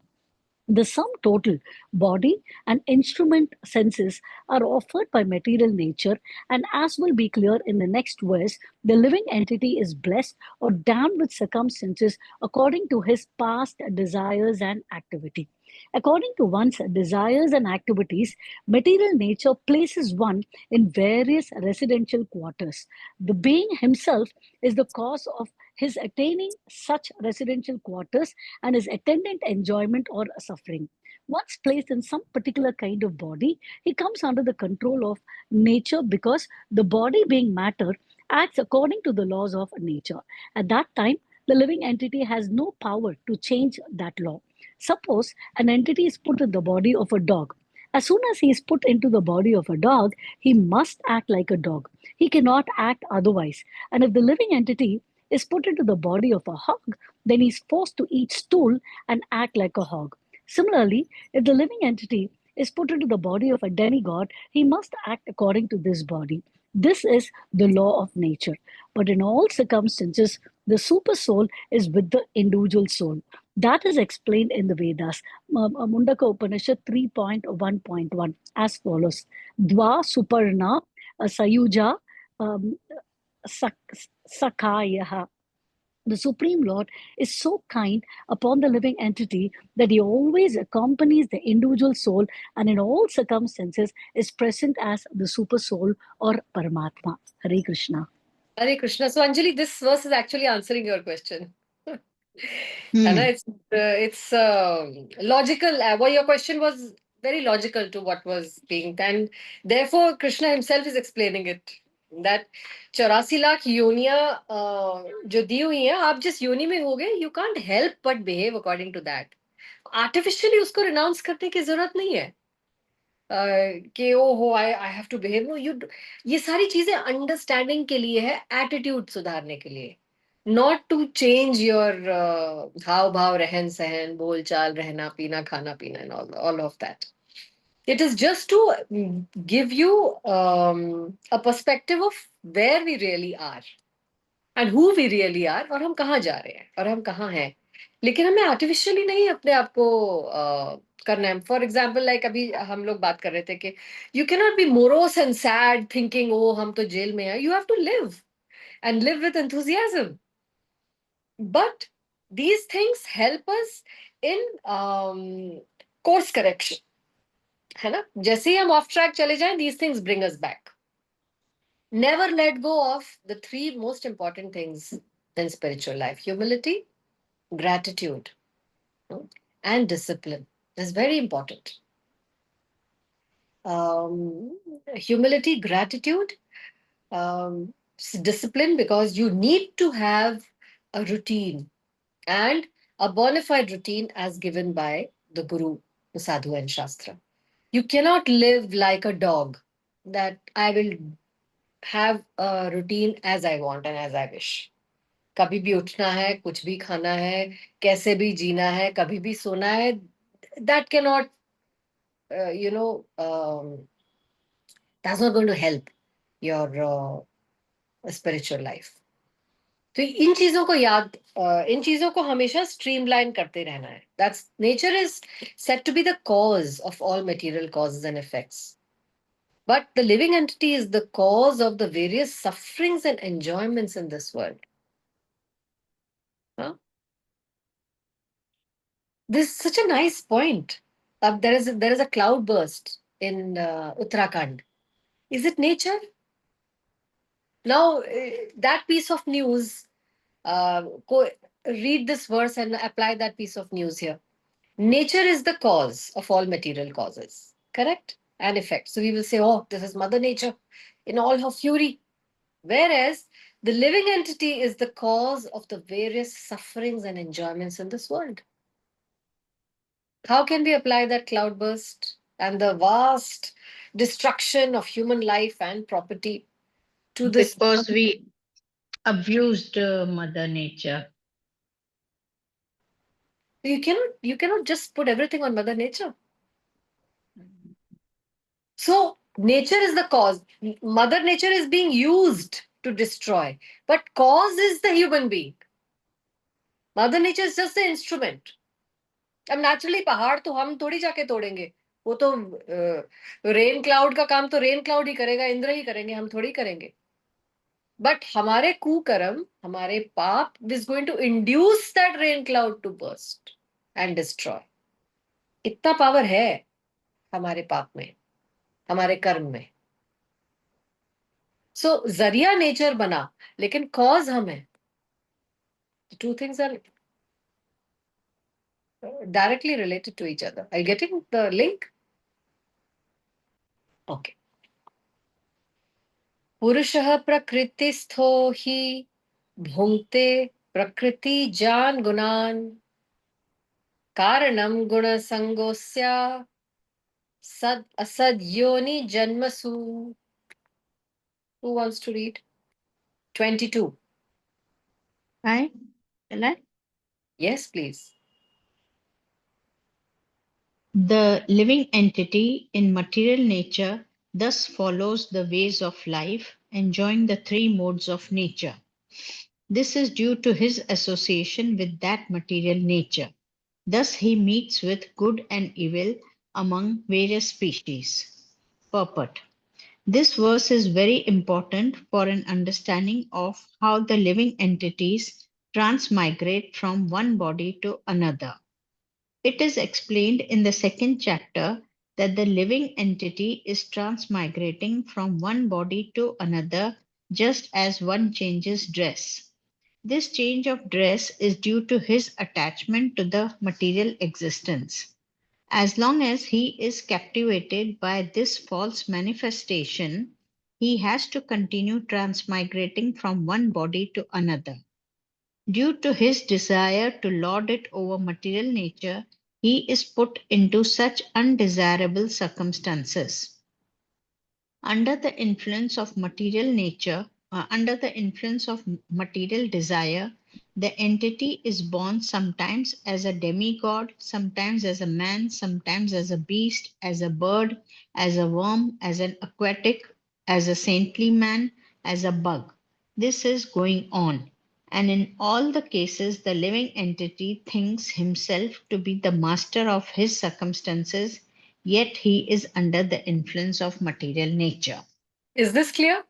[SPEAKER 7] the sum total, body and instrument senses, are offered by material nature, and as will be clear in the next verse, the living entity is blessed or damned with circumstances according to his past desires and activity. According to one's desires and activities, material nature places one in various residential quarters. The being himself is the cause of his attaining such residential quarters and his attendant enjoyment or suffering. Once placed in some particular kind of body, he comes under the control of nature because the body, being matter, acts according to the laws of nature. At that time, the living entity has no power to change that law. Suppose an entity is put in the body of a dog. As soon as he is put into the body of a dog, he must act like a dog. He cannot act otherwise. And if the living entity is put into the body of a hog, then he is forced to eat stool and act like a hog. Similarly, if the living entity is put into the body of a demigod, he must act according to this body. This is the law of nature. But in all circumstances, the super soul is with the individual soul. That is explained in the Vedas. Mundaka Upanishad 3.1.1 as follows. Dva Suparna Sayuja Sakaya. The Supreme Lord is so kind upon the living entity that he always accompanies the individual soul and in all circumstances is present as the super soul or Paramatma. Hare Krishna.
[SPEAKER 1] Hare Krishna. So Anjali, this verse is actually answering your question. Anna, it's logical. Well, your question was very logical to what was being, and therefore Krishna himself is explaining it. That 84 lakh योनियां जो दी हुई हैं, आप जिस योनि में हो गए, you can't help but behave according to that. Artificially उसको renounce करने की जरूरत नहीं है. कि ओ हो I have to behave. No, ये सारी चीजें अंडरस्टैंडिंग के लिए है, एटीट्यूड सुधारने के लिए. Not to change your हाव भाव रहन सहन बोल चाल रहना पीना खाना पीना and all of that. It is just to give you a perspective of where we really are and who we really are और हम कहाँ जा रहे हैं और हम कहाँ हैं. लेकिन हमें आर्टिफिशियली नहीं अपने आप को करना है. फॉर एग्जाम्पल लाइक अभी हम लोग बात कर रहे थे कि you can not be morose and sad thinking oh हम तो जेल में हैं. You have to live and live with enthusiasm. But these things help us in course correction. है ना? जैसे ही हम ऑफ ट्रैक चले जाएं, these things bring us back. Never let go of the 3 most important things in spiritual life: humility, gratitude, and discipline. That's very important. Humility, gratitude, discipline, because you need to have a routine and a bona fide routine as given by the Guru, the Sadhu and Shastra. You cannot live like a dog, that I will have a routine as I want and as I wish. कभी भी उठना है, कुछ भी खाना है, कैसे भी जीना है, कभी भी सोना है. That cannot, that's not going to help your spiritual life. तो इन चीजों को इन चीजों को हमेशा स्ट्रीमलाइन करते रहना है. That's nature is said to be the cause of all material causes and effects. But the living entity is the cause of the various sufferings and enjoyments in this world. Huh? This is such a nice point. There is a cloud burst in Uttarakhand. Is it nature? Now, that piece of news, read this verse and apply that piece of news here. Nature is the cause of all material causes, correct? And effects. So we will say, oh, this is Mother Nature in all her fury. Whereas the living entity is the cause of the various sufferings and enjoyments in this world. How can we apply that cloudburst and the vast destruction of human life and property to this?
[SPEAKER 2] Because we abused Mother Nature.
[SPEAKER 1] You cannot just put everything on Mother Nature. So nature is the cause. Mother Nature is being used to destroy, but cause is the human being. Mother Nature is just the instrument. अब naturally पहाड़ तो हम थोड़ी जाके तोड़ेंगे, वो तो rain cloud का काम तो रेन क्लाउड ही करेगा, इंद्र ही करेंगे, हम थोड़ी करेंगे. बट हमारे कुकर्म, हमारे पाप is going to induce that rain cloud to burst and destroy. इतना पावर है हमारे पाप में, हमारे कर्म में. सो जरिया नेचर बना, लेकिन कॉज हम है. Two things are directly related to each other. Are you getting the link? Okay. पुरुषः प्रकृतिस्थो हि भुङ्क्ते प्रकृति जान गुणान कारणं गुणसंगोस्य सद असद योनि जन्मसु. Who wants to read? 22.
[SPEAKER 2] Right? Shall I?
[SPEAKER 1] Yes, please.
[SPEAKER 2] The living entity in material nature thus follows the ways of life, enjoying the three modes of nature. This is due to his association with that material nature. Thus, he meets with good and evil among various species. Purport. This verse is very important for an understanding of how the living entities transmigrate from one body to another. It is explained in the second chapter that the living entity is transmigrating from one body to another just as one changes dress. This change of dress is due to his attachment to the material existence. As long as he is captivated by this false manifestation, he has to continue transmigrating from one body to another. Due to his desire to lord it over material nature, he is put into such undesirable circumstances. Under the influence of material nature, under the influence of material desire, the entity is born sometimes as a demigod, sometimes as a man, sometimes as a beast, as a bird, as a worm, as an aquatic, as a saintly man, as a bug. This is going on. And in all the cases, the living entity thinks himself to be the master of his circumstances, yet he is under the influence of material nature.
[SPEAKER 1] Is this clear?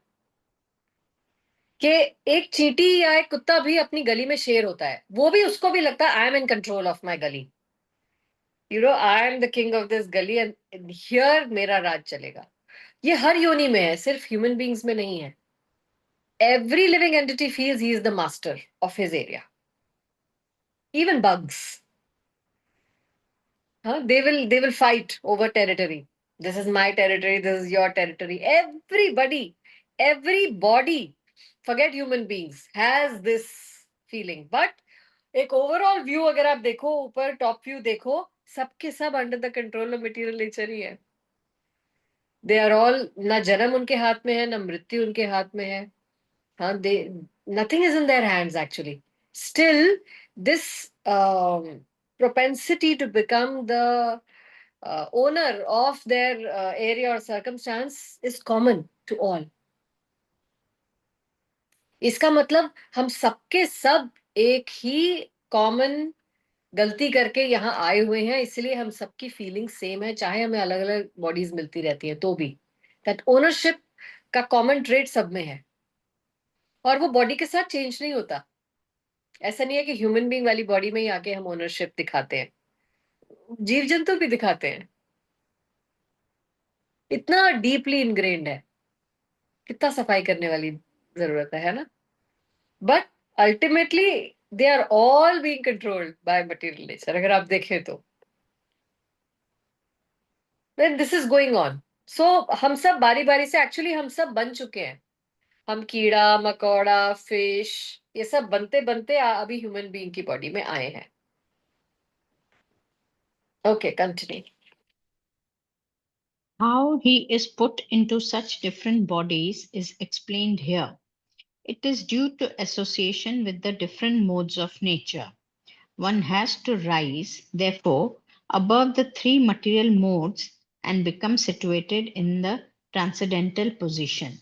[SPEAKER 1] कि एक चींटी या एक कुत्ता भी अपनी गली में शेर होता है, वो भी उसको भी लगता है I am in control of my gali. You know, I am the king of this gali and here मेरा राज चलेगा. ये हर योनि में है, सिर्फ ह्यूमन बींग्स में नहीं है. Every living entity feels he is the master of his area. Even bugs. They will fight over territory. This is my territory, this is your territory. Every body, forget human beings, has this feeling. But एक overall view अगर आप देखो, ऊपर top view देखो, सबके सब under the control of material nature ही है. They are all, ना जन्म उनके हाथ में है, ना मृत्यु उनके हाथ में है. Nothing is in their hands actually. Still, this propensity to become the owner of their area or circumstance is common to all. इसका मतलब हम सबके सब एक ही कॉमन गलती करके यहाँ आए हुए हैं, इसलिए हम सबकी फीलिंग सेम है, चाहे हमें अलग अलग बॉडीज मिलती रहती हैं तो भी. दैट ओनरशिप का कॉमन ट्रेड सब में है, और वो बॉडी के साथ चेंज नहीं होता. ऐसा नहीं है कि ह्यूमन बीइंग वाली बॉडी में ही आके हम ओनरशिप दिखाते हैं, जीव जंतु भी दिखाते हैं. इतना डीपली इनग्रेन्ड है, कितना सफाई करने वाली जरूरत है ना. But ultimately they are all being controlled by material nature, अगर आप देखें तो. Then this is going on. So हम सब बारी बारी से, एक्चुअली हम सब बन चुके हैं. हम कीड़ा मकोड़ा फिश ये सब बनते बनते अभी ह्यूमन बीइंग की बॉडी में आए हैं. Okay, continue.
[SPEAKER 2] How he is put into such different bodies is explained here. It is due to association with the different modes of nature. One has to rise, therefore, above the three material modes and become situated in the transcendental position.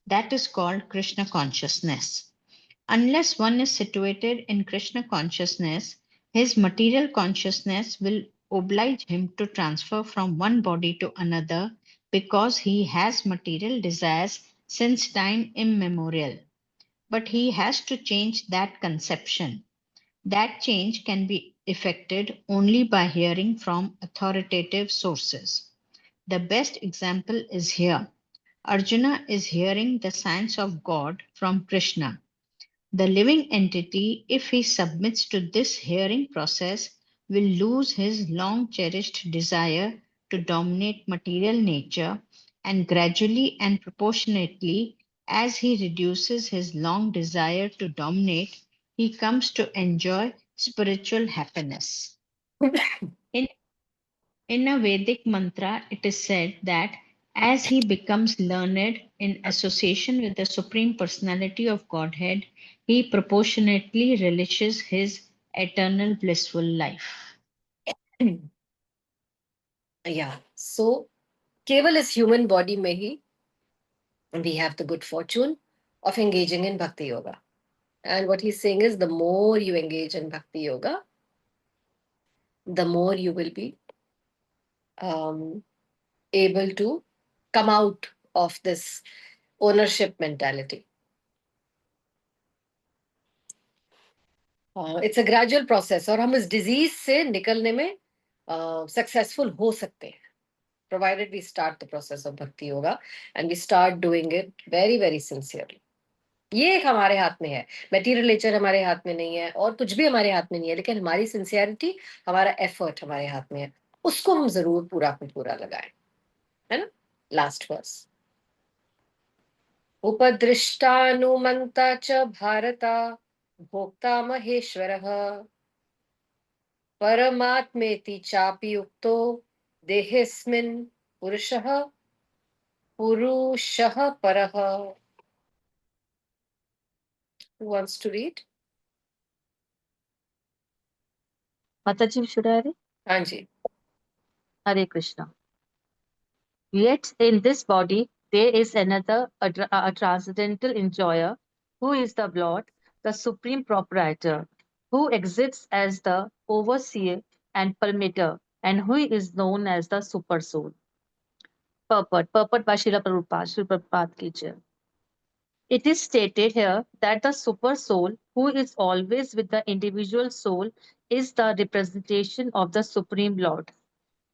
[SPEAKER 2] That is called Krishna consciousness. Unless one is situated in Krishna consciousness, his material consciousness will oblige him to transfer from one body to another because he has material desires since time immemorial. But he has to change that conception. That change can be effected only by hearing from authoritative sources. The best example is here. Arjuna is hearing the science of God from Krishna. The living entity, if he submits to this hearing process, will lose his long cherished desire to dominate material nature, and gradually and proportionately, as he reduces his long desire to dominate, he comes to enjoy spiritual happiness. In in a Vedic mantra, it is said that as he becomes learned in association with the Supreme Personality of Godhead, he proportionately relishes his eternal blissful life.
[SPEAKER 1] Yeah. So, केवल इस human body में ही we have the good fortune of engaging in bhakti yoga. And what he's saying is the more you engage in bhakti yoga, the more you will be able to come out of this ownership mentality. It's a gradual process और हम इस disease से निकलने में successful हो सकते हैं, provided we start the process of bhakti yoga and we start doing it very very sincerely. ये एक हमारे हाथ में है. Material nature हमारे हाथ में नहीं है और कुछ भी हमारे हाथ में नहीं है, लेकिन हमारी sincerity, हमारा effort हमारे हाथ में है. उसको हम जरूर पूरा पे पूरा लगाएं, है ना? Last verse. उपदृष्टानुमन्ता च भारता भोक्ता महेश्वरः परमात्मेति चापि युक्तो देहेऽस्मिन् पुरुषः परः. Who wants to read?
[SPEAKER 4] Mataji, should I read?
[SPEAKER 1] हाँ जी.
[SPEAKER 4] Hare Krishna. Yet in this body there is another, a transcendental enjoyer, who is the Lord, the supreme proprietor, who exists as the overseer and permitter, and who is known as the super soul. Purport by Srila Prabhupada ki jai. It is stated here that the super soul, who is always with the individual soul, is the representation of the Supreme Lord.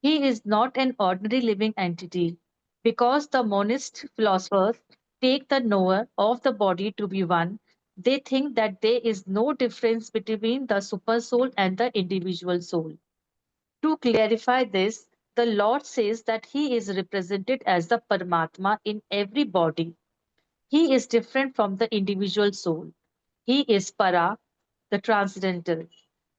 [SPEAKER 4] He is not an ordinary living entity, because the monist philosophers take the knower of the body to be one. They think that there is no difference between the super soul and the individual soul. To clarify this, the Lord says that he is represented as the Paramatma in every body. He is different from the individual soul. He is Para, the transcendental.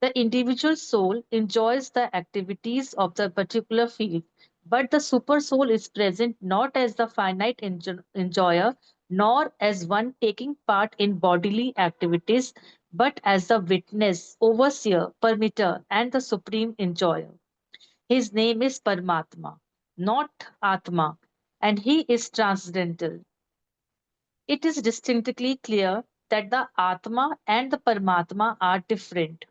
[SPEAKER 4] The individual soul enjoys the activities of the particular field, but the super soul is present not as the finite enjoyer, nor as one taking part in bodily activities, but as the witness, overseer, permitter, and the supreme enjoyer. His name is Paramatma, not Atma, and he is transcendental. It is distinctly clear that the Atma and the Paramatma are different.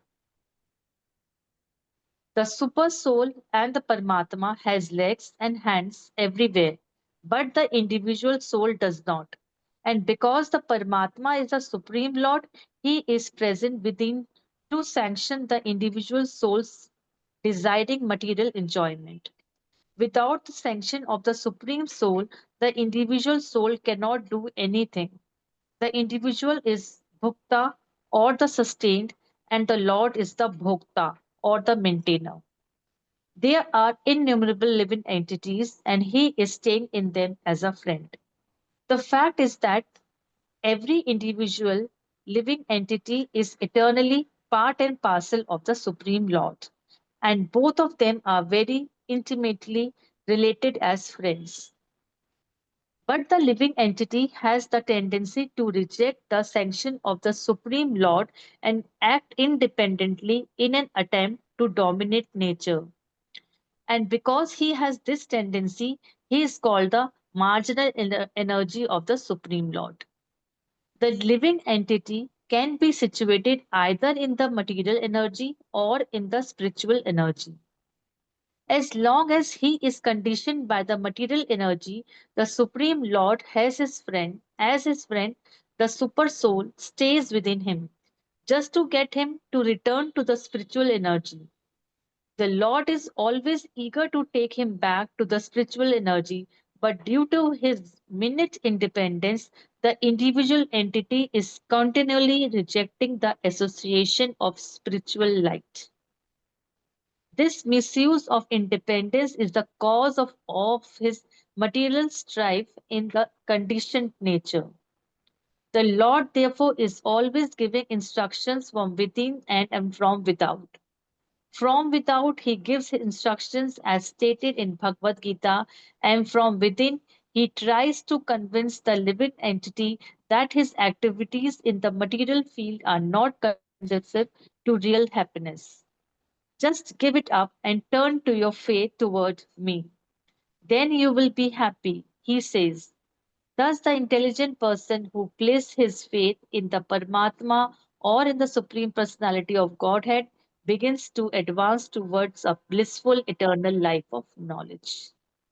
[SPEAKER 4] The super soul and the Paramatma has legs and hands everywhere, but the individual soul does not. And because the Paramatma is the Supreme Lord, he is present within to sanction the individual soul's desiring material enjoyment. Without the sanction of the Supreme Soul, the individual soul cannot do anything. The individual is Bhukta or the sustained, and the Lord is the Bhokta or the maintainer. There are innumerable living entities, and he is staying in them as a friend. The fact is that every individual living entity is eternally part and parcel of the Supreme Lord, and both of them are very intimately related as friends. But the living entity has the tendency to reject the sanction of the Supreme Lord and act independently in an attempt to dominate nature. And because he has this tendency, he is called the marginal energy of the Supreme Lord. The living entity can be situated either in the material energy or in the spiritual energy. As long as he is conditioned by the material energy, the Supreme Lord has his friend, the super soul stays within him, just to get him to return to the spiritual energy. The Lord is always eager to take him back to the spiritual energy, but due to his minute independence, the individual entity is continually rejecting the association of spiritual light. This misuse of independence is the cause of his material strife in the conditioned nature. The Lord, therefore, is always giving instructions from within and from without. From without, he gives instructions as stated in Bhagavad Gita, and from within, he tries to convince the living entity that his activities in the material field are not conducive to real happiness. Just give it up and turn to your faith toward me. Then you will be happy, he says. Thus, the intelligent person who places his faith in the Paramatma or in the Supreme Personality of Godhead begins to advance towards a blissful eternal life of knowledge.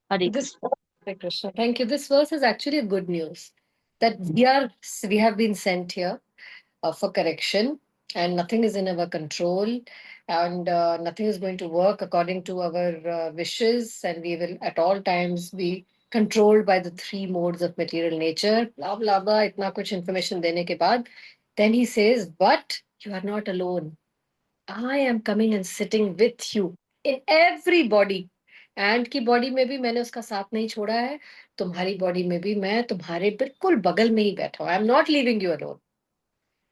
[SPEAKER 4] Hare
[SPEAKER 1] This,
[SPEAKER 4] Krishna.
[SPEAKER 1] Hare Krishna. Thank you. This verse is actually a good news that we have been sent here for correction, and nothing is in our control, and nothing is going to work according to our wishes, and we will at all times be controlled by the three modes of material nature. Blah blah blah. Itna kuch information dene ke baad, then he says, "But you are not alone. I am coming and sitting with you in every body." And की body में भी मैंने उसका साथ नहीं छोड़ा है, तुम्हारी बॉडी में भी मैं तुम्हारे बिल्कुल बगल में ही बैठा हूं. I am not leaving you alone.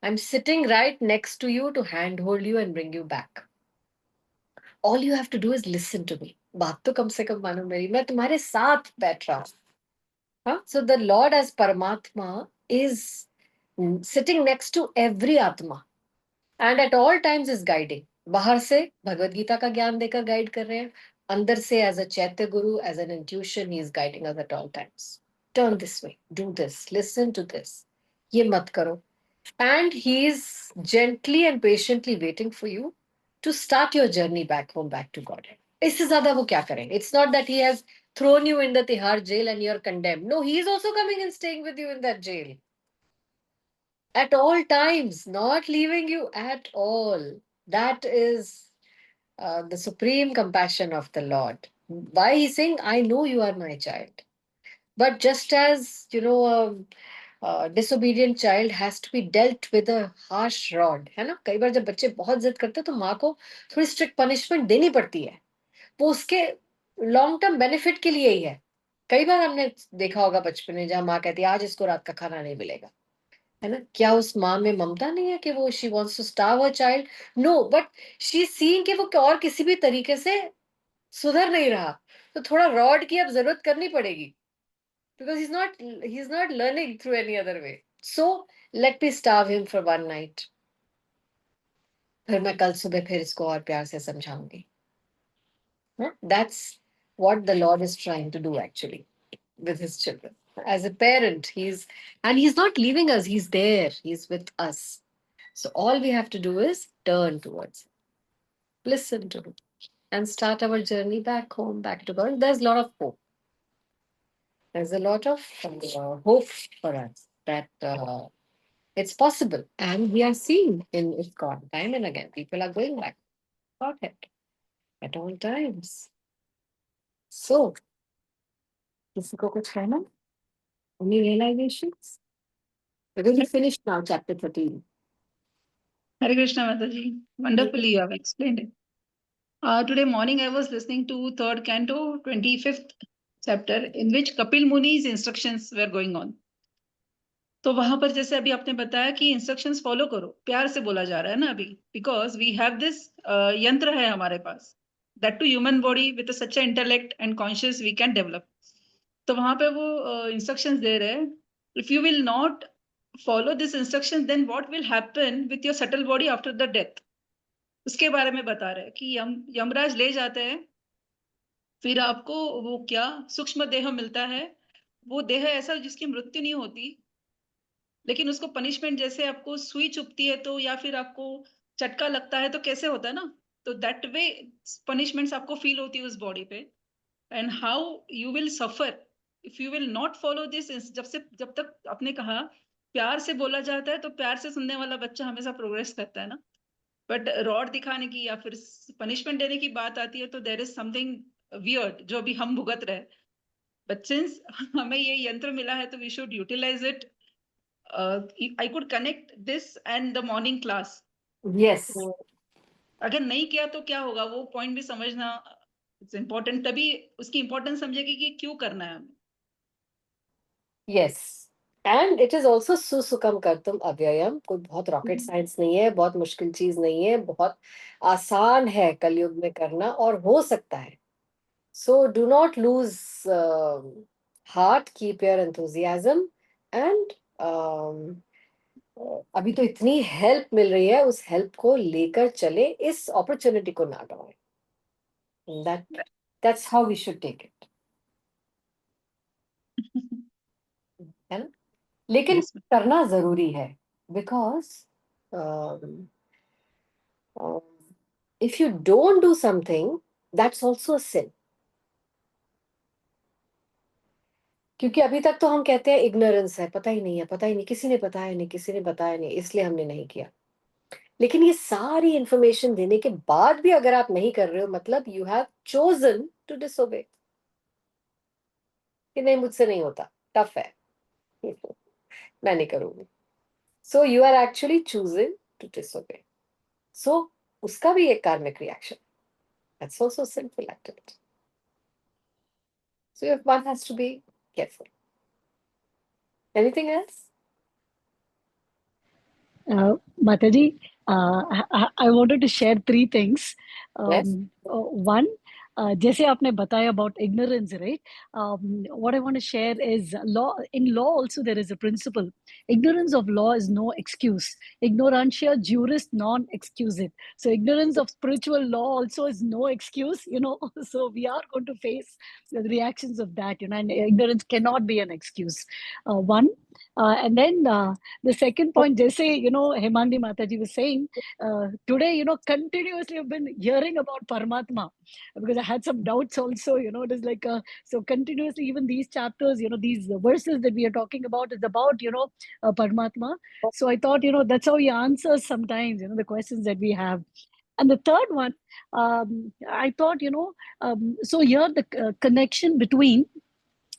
[SPEAKER 1] I'm sitting right next to you to handhold you and bring you back. All you have to do is listen to me. बात तो कम से कम मानो मेरी, मैं तुम्हारे साथ बैठ रहा हूँ. हाँ? So the Lord as Paramatma is sitting next to every Atma and at all times is guiding. बाहर से भगवद गीता का ज्ञान देकर गाइड कर रहे हैं, अंदर से as a Chaitya Guru, as an intuition, he is guiding us at all times. Turn this way, do this, listen to this. ये मत करो. And he is gently and patiently waiting for you to start your journey back home, back to God. इससे ज़्यादा वो क्या करेंगे? It's not that he has thrown you in the Tihar jail and you're condemned. No, he is also coming and staying with you in that jail. At all times, not leaving you at all. That is the supreme compassion of the Lord. Why he's saying, I know you are my child. But just as, disobedient child has to be dealt with a harsh rod, है ना? कई बार जब बच्चे बहुत जिद करते हैं तो माँ को थोड़ी स्ट्रिक्ट पनिशमेंट देनी पड़ती है. वो उसके लॉन्ग टर्म बेनिफिट के लिए ही है. कई बार हमने देखा होगा बचपन में जहाँ माँ कहती है आज इसको रात का खाना नहीं मिलेगा, है ना? क्या उस माँ में ममता नहीं है कि वो she wants to starve her child? No, but she seeing कि वो और किसी भी तरीके से सुधर नहीं रहा, तो थोड़ा रॉड की अब जरूरत करनी पड़ेगी. Because he's not learning through any other way. So let me starve him for one night. फिर मैं कल सुबह फिर इसको और प्यार से समझाऊंगी. That's what the Lord is trying to do actually with his children. As a parent, he's not leaving us, he's there, he's with us. So all we have to do is turn towards him, listen to him, and start our journey back home, back to God. There's a lot of hope. There's a lot of hope for us that it's possible. And we are seeing in ISKCON time and again, people are going back to it at all times. So, किसी को कुछ कहना? Any realizations? We're going to finish now, chapter 13.
[SPEAKER 6] Hare Krishna, Mataji. Wonderfully you have explained it. Today morning I was listening to third canto, 25th chapter, in which Kapil Muni's instructions were going on. तो वहां पर जैसे अभी आपने बताया कि instructions follow करो, प्यार से बोला जा रहा है ना अभी, because we have this yantra है हमारे पास, that to human body with such a intellect and conscious we can develop. तो वहां पे वो इंस्ट्रक्शंस दे रहे हैं, if you will not follow this instruction then what will happen with your subtle body after the death, उसके बारे में बता रहे हैं कि यमराज ले जाते हैं, फिर आपको वो क्या सूक्ष्म देह मिलता है, वो देह ऐसा जिसकी मृत्यु नहीं होती, लेकिन उसको पनिशमेंट जैसे आपको सुई चुभती है तो, या फिर आपको चटका लगता है तो कैसे होता है ना, तो दैट वे पनिशमेंट्स आपको फील होती है उस बॉडी पे, and how you will suffer if you will not follow this. जब तक आपने कहा प्यार से बोला जाता है, तो प्यार से सुनने वाला बच्चा हमेशा प्रोग्रेस करता है ना, बट रॉड दिखाने की या फिर पनिशमेंट देने की बात आती है तो देर इज समथिंग वियर्ड जो अभी हम भुगत रहे हैं, बट सिंस हमें ये यंत्र मिला है तो we should utilize it. I could connect this and the morning class.
[SPEAKER 1] Yes.
[SPEAKER 6] तो अगर नहीं किया तो क्या होगा, वो पॉइंट भी समझना इट्स इम्पोर्टेंट, तभी उसकी इम्पोर्टेंस समझेगी कि क्यों करना है हमें।
[SPEAKER 1] Yes. And it is also सुसुकम कर्तुम अव्ययम, कोई बहुत रॉकेट साइंस नहीं है, बहुत मुश्किल चीज नहीं है, बहुत आसान है कलयुग में करना और हो सकता है। So do not lose heart, keep your enthusiasm and अभी तो इतनी हेल्प मिल रही है, उस हेल्प को लेकर चले, इस अपॉर्चुनिटी को ना गवाएं। That's how we should take it. है ना? लेकिन
[SPEAKER 6] Yes, ma'am.
[SPEAKER 1] करना जरूरी है, because if you don't do something, that's also a sin. क्योंकि अभी तक तो हम कहते हैं इग्नोरेंस है, पता ही नहीं है, पता ही नहीं, किसी ने बताया नहीं, किसी ने बताया नहीं, इसलिए हमने नहीं किया। लेकिन ये सारी इंफॉर्मेशन देने के बाद भी अगर आप नहीं कर रहे हो, मतलब you have chosen to disobey, कि नहीं मुझसे नहीं होता, टफ है, मैं नहीं करूंगी। So you are actually choosing to disobey, so उसका भी एक karmic reaction, that's also simple activity. So one has to be careful. Anything else?
[SPEAKER 7] Mataji, I wanted to share three things.
[SPEAKER 1] Yes.
[SPEAKER 7] One, जैसे आपने बताया about ignorance, right? What I want to share is law. In law also there is a principle. Ignorance of law is no excuse. Ignorantia juris non excusat. So ignorance of spiritual law also is no excuse, you know. So we are going to face the reactions of that, you know, and ignorance cannot be an excuse. One, and then the second point, Jesse, you know, Hemandi Mataji was saying, today, you know, continuously I've been hearing about Paramatma, because I had some doubts also, you know, it is like, so continuously, even these chapters, you know, these verses that we are talking about is about, you know, Paramatma. So I thought, you know, that's how he answers sometimes, you know, the questions that we have. And the third one, I thought, you know, so here the connection between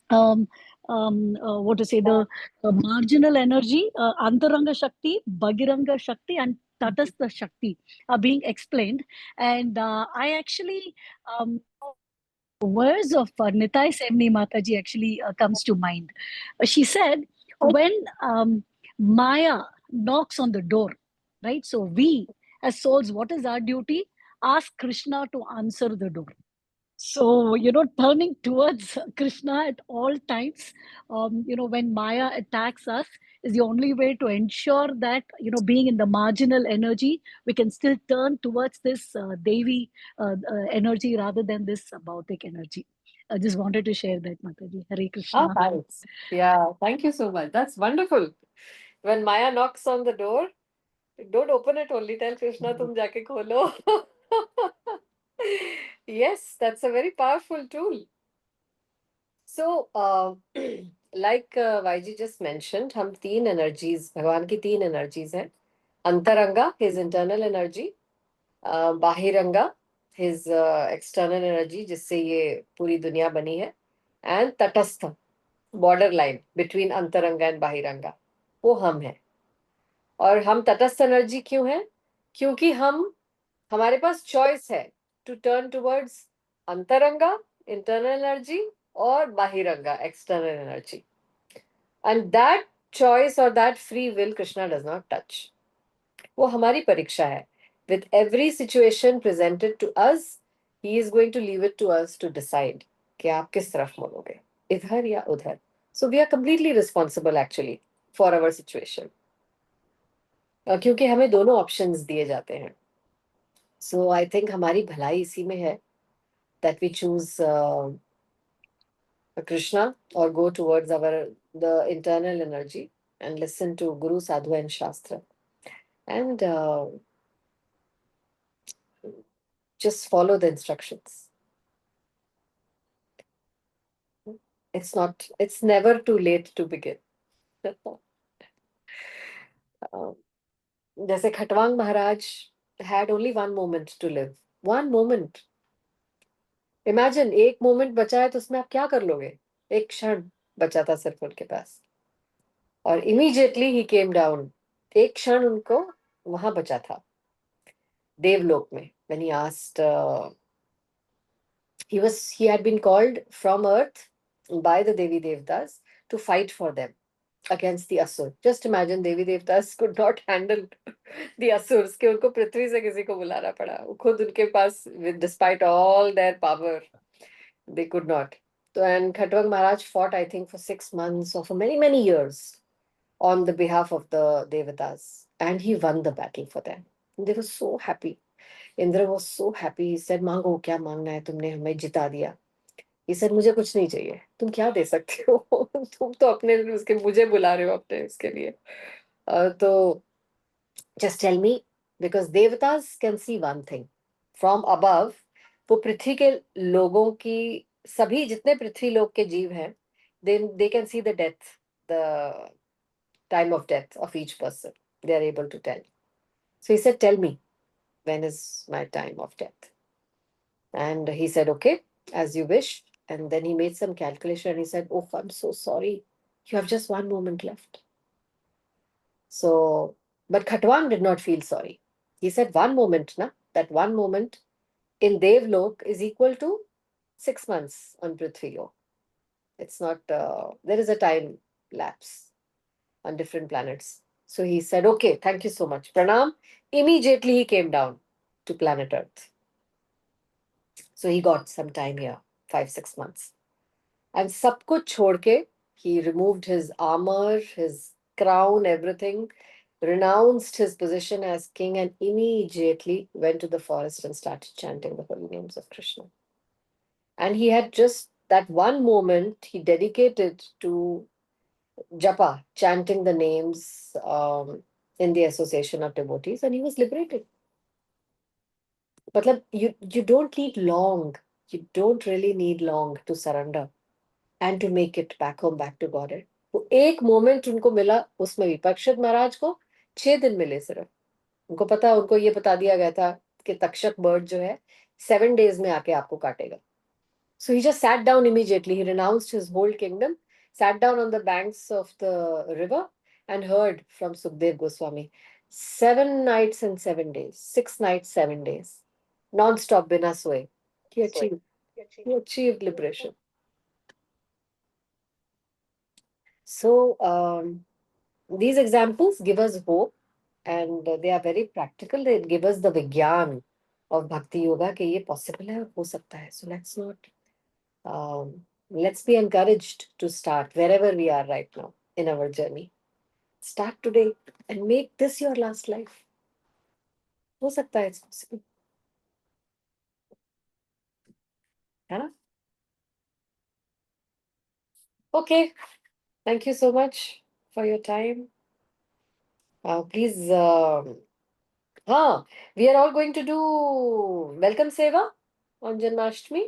[SPEAKER 7] what to say, the marginal energy, Antaranga Shakti, Bhagiranga Shakti, and Tatastha Shakti are being explained. And I actually, words of Nitai Semni Mataji actually comes to mind. She said, when Maya knocks on the door, right? So we as souls, what is our duty? Ask Krishna to answer the door. So, you know, turning towards Krishna at all times, you know, when Maya attacks us, is the only way to ensure that, you know, being in the marginal energy, we can still turn towards this Devi energy rather than this Bhautik energy. I just wanted to share that, Mataji. Hare Krishna.
[SPEAKER 1] Thanks. Yeah, thank you so much. That's wonderful. When Maya knocks on the door, don't open it only, tell Krishna, tum jaake kholo. Yes, that's a very powerful tool. So, like YG just mentioned, हम तीन energies, भगवान की तीन energies हैं. Antaranga, his internal energy. Bahiranga, his external energy, जिससे ये पूरी दुनिया बनी है. And Tatastha, borderline between Antaranga and Bahiranga, वो हम हैं. और हम तटस्थ एनर्जी क्यों हैं? क्योंकि हमारे पास चॉइस है to turn towards antaranga, internal energy, और bahiranga, external energy. And that choice or that free will Krishna does not touch. वो हमारी परीक्षा है. With every situation presented to us, he is going to leave it to us to decide कि आप किस तरफ मुड़ोगे, इधर या उधर. So we are completely responsible actually for our situation. क्योंकि हमें दोनों ऑप्शंस दिए जाते हैं. So I think हमारी भलाई इसी में है that we choose Krishna or go towards the internal energy and listen to Guru, Sadhu and Shastra and just follow the instructions. It's never too late to begin. जैसे खटवांग महाराज had only one moment to live. One moment. Imagine एक moment बचा है तो उसमें आप क्या कर लोगे? एक क्षण बचा था सिर्फ उनके पास. और immediately he came down. एक क्षण उनको वहां बचा था देवलोक में. When he asked, he had been called from earth by the Devi Devtas to fight for them against the Asur. Just imagine Devi Devtas could not handle the Asurs कि उनको पृथ्वी से किसी को बुलाना पड़ा. खुद उनके पास, despite all their power, they could not. So, and Khatwang Maharaj fought, I think, for 6 months or for many, many years on the behalf of the Devatas. And he won the battle for them. And they were so happy. Indra was so happy. He said, मांगो क्या मांगना है, तुमने हमें जिता दिया. He said, मुझे कुछ नहीं चाहिए. तुम क्या दे सकते हो? तुम तो अपने उसके मुझे बुला रहे हो अपने उसके लिए. तो just tell me, because Devatas can see one thing. From above, वो पृथ्वी के लोगों की, सभी जितने पृथ्वी लोक के जीव हैं, they can see the death, the time of death of each person. They are able to tell. So he said, tell me, when is my time of death? And he said, okay, as you wish. And then he made some calculation and he said, oh, I'm so sorry. You have just one moment left. So, but Khatwang did not feel sorry. He said, one moment, na? That one moment in Devlok is equal to 6 months on Prithvi Lok. It's not, there is a time lapse on different planets. So he said, okay, thank you so much. Pranam. Immediately he came down to planet Earth. So he got some time here, 5-6 months. And sab kuch chhod ke, he removed his armor, his crown, everything, renounced his position as king and immediately went to the forest and started chanting the holy names of Krishna. And he had just that one moment he dedicated to japa, chanting the names in the association of devotees, and he was liberated. But you don't need long. You don't really need long to surrender and to make it back home, back to Godhead. वो एक moment उनको मिला, उसमें भी परीक्षित महाराज को 6 दिन मिले सिर्फ. उनको पता, उनको ये बता दिया गया था कि तक्षक बर्ड जो है 7 days में आके आपको काटेगा. So he just sat down immediately. He renounced his whole kingdom, sat down on the banks of the river and heard from Sukhdev Goswami. 7 nights and 7 days, 6 nights, 7 days, non-stop bina soe. He achieved liberation. So these examples give us hope and they are very practical. They give us the vigyan of Bhakti Yoga कि ये possible है, हो सकता है. So let's be encouraged to start wherever we are right now in our journey. Start today and make this your last life. हो सकता है, it's possible. है ना? Okay. Thank you so much for your time. Please, we are all going to do Welcome Seva on Janmashtami.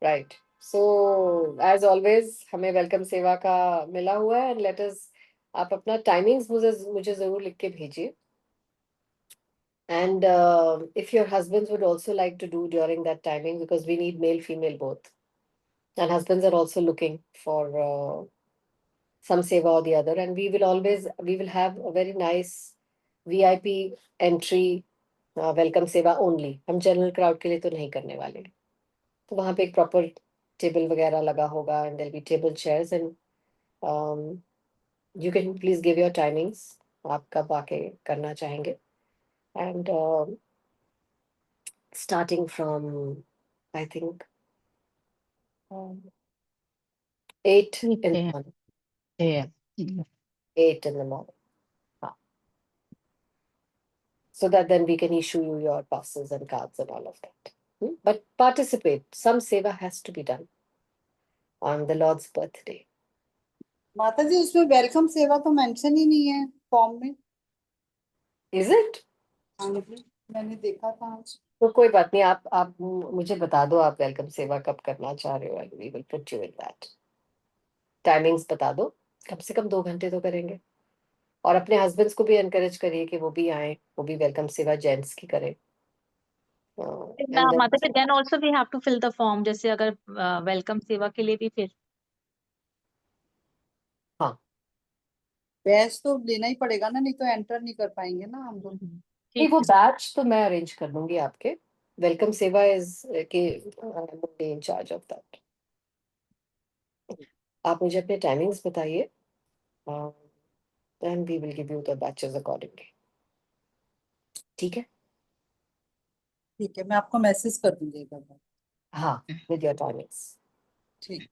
[SPEAKER 1] Right. So, as always, हमें Welcome Seva का मिला हुआ है and let us, आप अपना timings मुझे ज़रूर लिख के भेजिए. And if your husbands would also like to do during that timing, because we need male, female both. And husbands are also looking for some seva or the other. And we will have a very nice VIP entry welcome seva only. हम general crowd के लिए तो नहीं करने वाले. तो वहाँ पे एक proper table वगैरह लगा होगा and there'll be table chairs and You can please give your timings. आप कब आके करना चाहेंगे? And starting from, I think, 8 in the
[SPEAKER 2] Yeah.
[SPEAKER 1] morning.
[SPEAKER 2] Yeah.
[SPEAKER 1] 8 in the morning. So that then we can issue you your passes and cards and all of that. But participate. Some seva has to be done on the Lord's birthday.
[SPEAKER 5] माता जी उसमें welcome सेवा तो mention ही नहीं है form में।
[SPEAKER 1] Is it?
[SPEAKER 5] हाँ जी, मैंने देखा था आज।
[SPEAKER 1] तो कोई बात नहीं, आप मुझे बता दो आप वेलकम सेवा कब करना चाह रहे हो, and we will put you in that. Timings बता दो, कम से कम 2 घंटे तो करेंगे। और अपने हस्बैंड्स को भी एनकरेज करिए कि वो भी आए, वो भी वेलकम सेवा जेंट्स की करें। And then-
[SPEAKER 4] माता जी, then also we have to fill the form, जैसे अगर वेलकम सेवा के लिए भी फिर
[SPEAKER 5] बैच तो लेना ही पड़ेगा ना, नहीं तो एंटर नहीं कर पाएंगे ना हम लोग।
[SPEAKER 1] नहीं, वो बैच तो मैं अरेंज कर दूंगी आपके। वेलकम सेवा इज के इन चार्ज ऑफ दैट। आप मुझे अपने टाइमिंग्स बताइए, then we will give you the batches accordingly. ठीक है?
[SPEAKER 5] ठीक है, मैं आपको मैसेज कर दूंगी एक बार।
[SPEAKER 1] हाँ, विद योर टाइमिंग्स।
[SPEAKER 5] ठीक।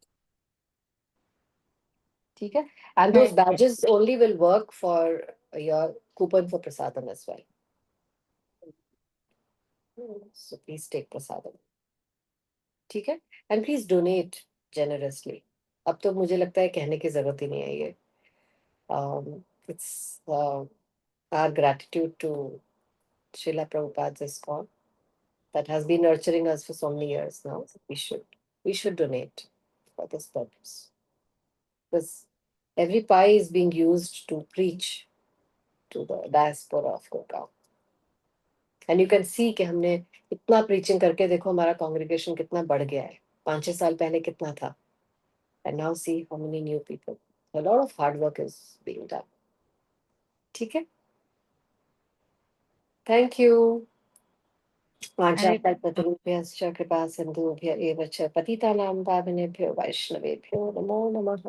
[SPEAKER 1] ठीक है? And those badges only will work for your coupon for prasadam as well. So please take prasadam. ठीक है? And please donate generously. अब तो मुझे लगता है कहने की जरूरत ही नहीं है ये। It's our gratitude to Srila Prabhupada's ISKCON that has been nurturing us for so many years now. We should donate for this purpose. Because every pie is being used to preach to the diaspora of Gurgaon. And you can see कि हमने इतना preaching करके देखो हमारा congregation कितना बढ़ गया है। 5-6 साल पहले कितना था? And now see how many new people. A lot of hard work is being done. ठीक है? Thank you. वाञ्छाकल्पतरुभ्यश्च कृपासिन्धुभ्य एव च पतितानां पावनेभ्यो वैष्णवेभ्यो नमो नमः।